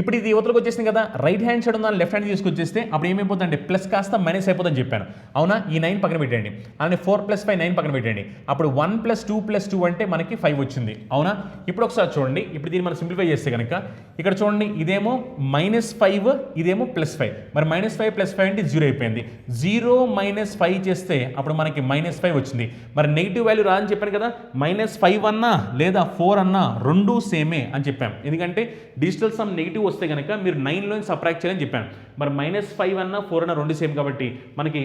ఇప్పుడు ఇది యువతలకు వచ్చేసింది కదా, రైట్ హ్యాండ్ సైడ్ ఉన్న లెఫ్ట్ హ్యాండ్ తీసుకొచ్చేస్తే అప్పుడు ఏమైపోతుందంటే ప్లస్ కాస్త మైనస్ అయిపోతుందని చెప్పాను అవునా. ఈ 9 పక్కన పెట్టండి, అలానే 4 + 5 9 పక్కన పెట్టండి. అప్పుడు 1 + 2 + 2 అంటే మనకి 5 వచ్చింది అవునా. ఇప్పుడు ఒకసారి చూడండి, ఇప్పుడు దీన్ని మనం సింప్లిఫై చేస్తే కనుక ఇక్కడ చూడండి, ఇదేమో -5 ఇదేమో +5. మరి -5 + 5 అంటే 0 అయిపోయింది. 0 - 5 చేస్తే అప్పుడు మనకి -5 వచ్చింది. మరి నెగిటివ్ వాల్యూ రాదని చెప్పాను కదా, -5 అన్నా లేదా 4 అన్నా రెండు సేమే అని చెప్పాం. ఎందుకంటే డిజిటల్ సమ్ నెగిటివ్ వస్తే కనుక మీరు 9లో సబ్ట్రాక్ట్ చేయాలని చెప్పాను. మరి -5 అన్నా 4 అన్నా రెండు సేమ్ కాబట్టి మనకి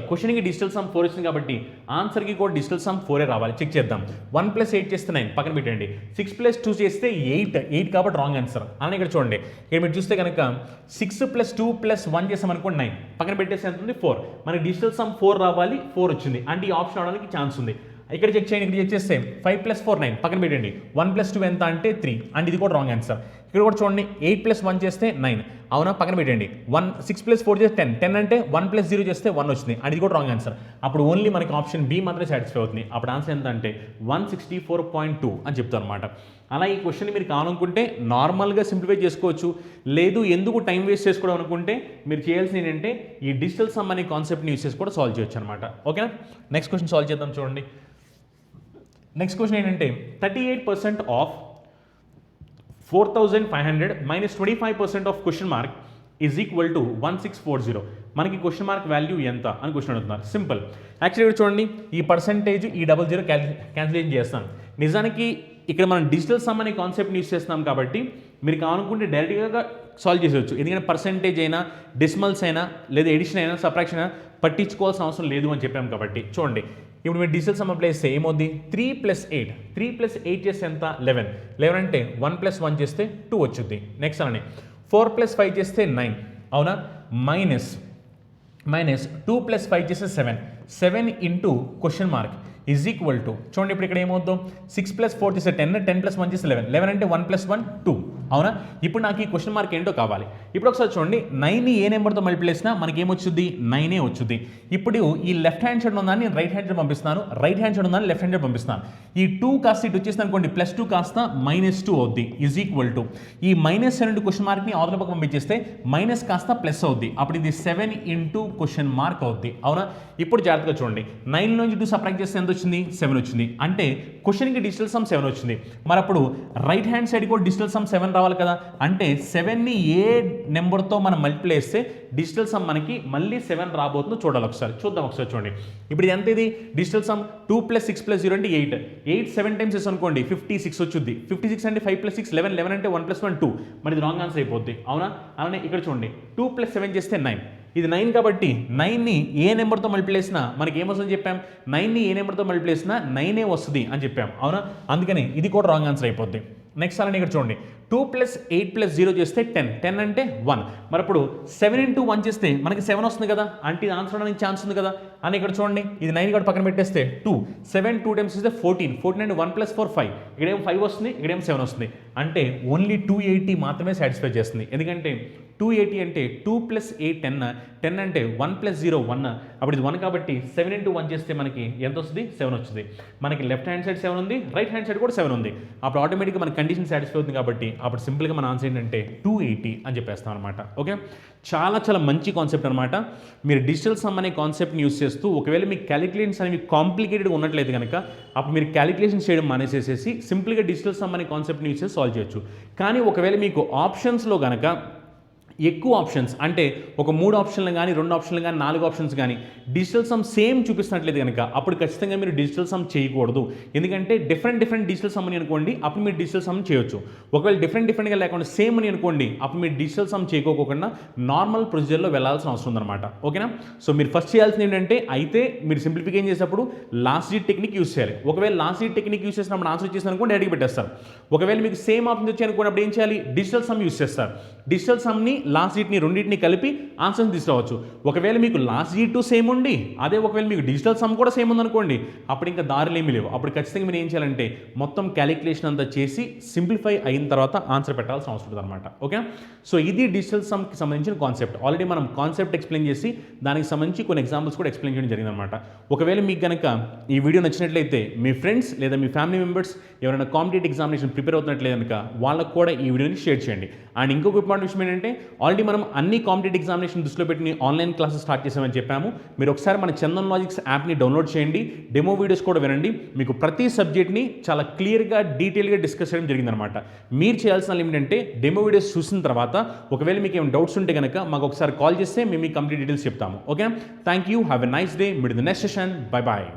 క్వశ్చన్కి డిజిటల్ సమ్ 4 వచ్చింది కాబట్టి ఆన్సర్కి కూడా డిజిటల్ సమ్ 4 రావాలి. చెక్ చేద్దాం. 1 + 8 చేస్తే 9 పక్కన పెట్టండి, 6 + 2 చేస్తే 8 కాబట్టి రాంగ్ ఆన్సర్. అలానే ఇక్కడ చూడండి, ఇక్కడ మీరు చూస్తే కనుక 6 + 2 + 1 చేసాం అనుకోండి 9 పక్కన పెట్టేస్తే ఎంత ఉంది 4. మనకి డిజిటల్ సమ్ 4 రావాలి, 4 వచ్చింది అంటే ఈ ఆప్షన్ అవడానికి ఛాన్స్ ఉంది. ఇక్కడ చెక్ చేయండి, ఇక్కడ చెక్ చేస్తే 5 + 4 9 పక్కన పెట్టండి, 1 + 2 ఎంత అంటే 3 అంటే ఇది కూడా రాంగ్ ఆన్సర్. ఇక్కడ కూడా చూడండి 8 + 1 చేస్తే 9 అవునా, పక్కన పెట్టండి. 6 + 4 చేస్తే 10 అంటే 1 + 0 చేస్తే 1 వచ్చింది అంటే ఇది కూడా రాంగ్ ఆన్సర్. అప్పుడు ఓన్లీ మనకి ఆప్షన్ బి మాత్రమే సాటిస్ఫై అవుతుంది. అప్పుడు ఆన్సర్ ఎంత అంటే 164.2 అని చెప్తాను అనమాట. అలా ఈ క్వశ్చన్ మీరు కావాలనుకుంటే నార్మల్గా సింప్లిఫై చేసుకోవచ్చు, లేదు ఎందుకు టైం వేస్ట్ చేసుకోవడం అనుకుంటే మీరు చేయాల్సింది ఏంటంటే ఈ డిజిటల్ సమ్ అనే కాన్సెప్ట్ని యూస్ చేసి కూడా సాల్వ్ చేయొచ్చు అనమాట. ఓకేనా. నెక్స్ట్ క్వశ్చన్ సాల్వ్ చేద్దాం. చూడండి, నెక్స్ట్ క్వశ్చన్ ఏంటంటే 38% of 4500 - 25% of question mark is equal to 1640. మనకి క్వశ్చన్ మార్క్ వాల్యూ ఎంత అని క్వశ్చన్ అడుగుతున్నారు. సింపుల్. యాక్చువల్లీ చూడండి, ఈ పర్సంటేజ్ ఈ 00 క్యాన్సిలేషన్ చేస్తాం. నిజానికి ఇక్కడ మనం డిజిటల్ సమ్ అనే కాన్సెప్ట్ని యూస్ చేస్తున్నాం కాబట్టి మీరు కావాలనుకుంటే డైరెక్ట్గా సాల్వ్ చేసేవచ్చు. ఎందుకంటే పర్సంటేజ్ అయినా డెసిమల్స్ అయినా లేదా ఎడిషన్ అయినా సబ్ట్రాక్షన్ అయినా పట్టించుకోవాల్సిన అవసరం లేదు అని చెప్పాం కాబట్టి చూడండి, ఇప్పుడు మీరు డిజిటల్ సమ్ అప్లై చేస్తే ఏమవుద్ది, 3 + 8 3 + 8 చేస్తే ఎంత 11 అంటే 1 + 1 చేస్తే 2 వచ్చుద్ది. నెక్స్ట్ అలానే 4 + 5 చేస్తే 9 అవునా, మైనస్ 2 + 5 చేస్తే 7 into question mark is equal to చూడండి, ఇప్పుడు ఇక్కడ ఏమవుద్దాం 6 + 4 చేస్తే 10 + 1 చేస్తే 11 అంటే 1 + 1 2 అవునా. ఇప్పుడు నాకు ఈ క్వశ్చన్ మార్క్ ఏంటో కావాలి. ఇప్పుడు ఒకసారి చూడండి, 9ని ఏ నెంబర్తో మల్టిప్లై చేసినా మనకి ఏమొచ్చుద్ది 9 వచ్చుద్ది. ఇప్పుడు ఈ లెఫ్ట్ హ్యాండ్ సైడ్ ఉందని నేను రైట్ హ్యాండ్ సైడ్ పంపిస్తున్నాను, రైట్ హ్యాండ్ సైడ్ ఉందని లెఫ్ట్ హ్యాండ్ సైడ్ పంపిస్తున్నాను. ఈ 2 కాస్త ఇటు వచ్చేసింది అనుకోండి, +2 కాస్త -2 అవుద్ది ఈజ్ ఈక్వల్ టు ఈ -7 క్వశ్చన్ మార్క్ని అవతల పక్క పంపించేస్తే మైనస్ కాస్త ప్లస్ అవుద్ది. అప్పుడు ఇది 7 ఇంటూ క్వశ్చన్ మార్క్ అవుద్ది అవునా. ఇప్పుడు జాగ్రత్తగా చూడండి, 9 నుంచి 2 సబ్ట్రాక్ట్ చేస్తే ఎంత వచ్చింది 7 వచ్చింది అంటే క్వశ్చన్కి డిజిటల్ సమ్ 7 వచ్చింది. మరి అప్పుడు రైట్ హ్యాండ్ సైడ్ కూడా డిజిటల్ సమ్ 7 రావాలి కదా, అంటే 7ని ఏ నెంబర్తో మనం మల్టిప్లై చేస్తే డిజిటల్ సమ్ మనకి మళ్ళీ 7 రాబోతుందో చూడాలి. చూద్దాం ఒకసారి చూడండి. ఇప్పుడు ఇది ఎంత, ఇది డిజిటల్ సమ్ 2 + 6 + 0 అంటే 8 7 టైమ్స్ వేసి అనుకోండి 56 వచ్చుద్ది. 56 అంటే 5 + 6 11 అంటే 1 + 1 2 మరి ఇది రాంగ్ ఆన్సర్ అయిపోద్ది అవునా. అలానే ఇక్కడ చూడండి 2 + 7 చేస్తే 9 ఇది 9 కాబట్టి 9ని ఏ నెంబర్తో మల్టిప్లై చేసినా మనకి ఏమొస్తుందని చెప్పాం, 9ని ఏ నెంబర్తో మల్టిప్లై చేసినా 9 వస్తుంది అని చెప్పాం అవునా. అందుకని ఇది కూడా రాంగ్ ఆన్సర్ అయిపోద్ది. నెక్స్ట్ అలానే ఇక్కడ చూడండి 2 + 8 + 0 చేస్తే 10 అంటే 1 మరి అప్పుడు 7 ఇంటూ 1 చేస్తే మనకి 7 వస్తుంది కదా, అంటే ఇది ఆన్సర్ అవడానికి ఛాన్స్ ఉంది కదా. అని ఇక్కడ చూడండి, ఇది 9 కూడా పక్కన పెట్టేస్తే 2 7 2 టైమ్స్ చేస్తే 14 అంటే 1 + 4 5 ఇక్కడేమో 5 వస్తుంది, ఇక్కడేమో 7 వస్తుంది అంటే ఓన్లీ 280 మాత్రమే సాటిస్ఫై చేస్తుంది. ఎందుకంటే 280 అంటే 2 + 8 10 అంటే 1 + 0 1 అప్పుడు ఇది 1 కాబట్టి 7 ఇంటూ 1 చేస్తే మనకి ఎంత వస్తుంది 7 వచ్చింది. మనకి లెఫ్ట్ హ్యాండ్ సైడ్ 7 ఉంది, రైట్ హ్యాండ్ సైడ్ కూడా 7 ఉంది. అప్పుడు ఆటోమేటిక్గా మన కండిషన్ సాటిస్ఫై అవుతుంది కాబట్టి అప్పుడు సింపుల్గా మన ఆన్సర్ ఏంటంటే 280 అని చెప్పేస్తాం అనమాట. ఓకే, చాలా మంచి కాన్సెప్ట్ అనమాట. మీరు డిజిటల్ సమ్ అనే కాన్సెప్ట్ని యూస్ చేస్తూ ఒకవేళ మీకు క్యాలిక్యులేషన్స్ అనేవి కాంప్లికేటెడ్గా ఉన్నట్లయితే కనుక అప్పుడు మీరు క్యాలిక్యులేషన్స్ చేయడం మానేసేసి సింపుల్గా డిజిటల్ సమ్ అనే కాన్సెప్ట్ని యూస్ చేసి సాల్వ్ చేయొచ్చు. కానీ ఒకవేళ మీకు ఆప్షన్స్లో కనుక ఎక్కువ ఆప్షన్స్ అంటే ఒక 3 ఆప్షన్లు కానీ 2 ఆప్షన్లు కానీ 4 ఆప్షన్స్ కానీ డిజిటల్ సమ్ సేమ్ చూపిస్తున్నట్లయితే కనుక అప్పుడు ఖచ్చితంగా మీరు డిజిటల్ సమ్ చేయకూడదు. ఎందుకంటే డిఫరెంట్ డిజిటల్ సమ్ అని అనుకోండి అప్పుడు మీరు డిజిటల్ సమ్ చేయొచ్చు. ఒకవేళ డిఫరెంట్గా లేకుండా సేమ్ అని అనుకోండి అప్పుడు మీరు డిజిటల్ సమ్ చేయకోకుండా నార్మల్ ప్రొసీజర్లో వెళ్ళాల్సిన అవసరం ఉందన్నమాట. ఓకేనా. సో మీరు ఫస్ట్ చేయాల్సింది ఏంటంటే అయితే మీరు సింప్లిఫికేషన్ చేసేటప్పుడు లాస్ట్ డిజిట్ టెక్నిక్ యూస్ చేయాలి. ఒకవేళ లాస్ట్ డిజిట్ టెక్నిక్ యూస్ చేసినప్పుడు ఆన్సర్ వచ్చేసి అనుకోండి డైరెక్ట్గా పెట్టేస్తారు. ఒకవేళ మీకు సేమ్ ఆప్షన్ వచ్చి అనుకున్నప్పుడు ఏం చేయాలి, డిజిటల్ సమ్ యూస్ చేస్తారు. డిజిటల్ సమ్ని లాస్ట్ డిజిట్ని రెండింటిని కలిపి ఆన్సర్ని తీసుకురావచ్చు. ఒకవేళ మీకు లాస్ట్ డిజిట్ సేమ్ ఉండి అదే ఒకవేళ మీకు డిజిటల్ సమ్ కూడా సేమ్ ఉందనుకోండి, అప్పుడు ఇంకా దారులు ఏమీ లేవు. అప్పుడు ఖచ్చితంగా మీరు ఏం చేయాలంటే మొత్తం క్యాలిక్యులేషన్ అంతా చేసి సింప్లిఫై అయిన తర్వాత ఆన్సర్ పెట్టాల్సిన అవసరం ఉంటుంది అనమాట. ఓకే, సో ఇది డిజిటల్ సమ్కి సంబంధించిన కాన్సెప్ట్. ఆల్రెడీ మనం కాన్సెప్ట్ ఎక్స్ప్లెయిన్ చేసి దానికి సంబంధించి కొన్ని ఎగ్జాంపుల్స్ కూడా ఎక్స్ప్లెయిన్ చేయడం జరిగిందనమాట. ఒకవేళ మీకు కనుక ఈ వీడియో నచ్చినట్లయితే మీ ఫ్రెండ్స్ లేదా మీ ఫ్యామిలీ మెంబర్స్ ఎవరైనా కాంపిటేటివ్ ఎగ్జామినేషన్ ప్రిపేర్ అవుతున్నట్లయితే కనుక వాళ్ళకు కూడా ఈ వీడియోని షేర్ చేయండి. అండ్ ఇంకొక ఇంపార్టెంట్ విషయం ఏంటంటే ఆల్రెడీ మనం అన్ని కాంపిటేటివ్ ఎగ్జామినేషన్ దృష్టిలో పెట్టి ఆన్లైన్ క్లాసెస్ స్టార్ట్ చేసామని చెప్పాము. మీరు ఒకసారి మన చందన్ లాజిక్స్ యాప్ని డౌన్లోడ్ చేయండి, డెమో వీడియోస్ కూడా వినండి. మీకు ప్రతి సబ్జెక్ట్ని చాలా క్లియర్గా డీటెయిల్గా డిస్కస్ చేయడం జరిగిందనమాట. మీరు చేయాల్సిన ఏంటంటే డెమో వీడియోస్ చూసిన తర్వాత ఒకవేళ మీకు ఏమైనా డౌట్స్ ఉంటే కనుక మాకు ఒకసారి కాల్ చేస్తే మేము మీకు కంప్లీట్ డీటెయిల్స్ చెప్తాము. Okay, thank you, have a nice day, meet the next session, bye bye.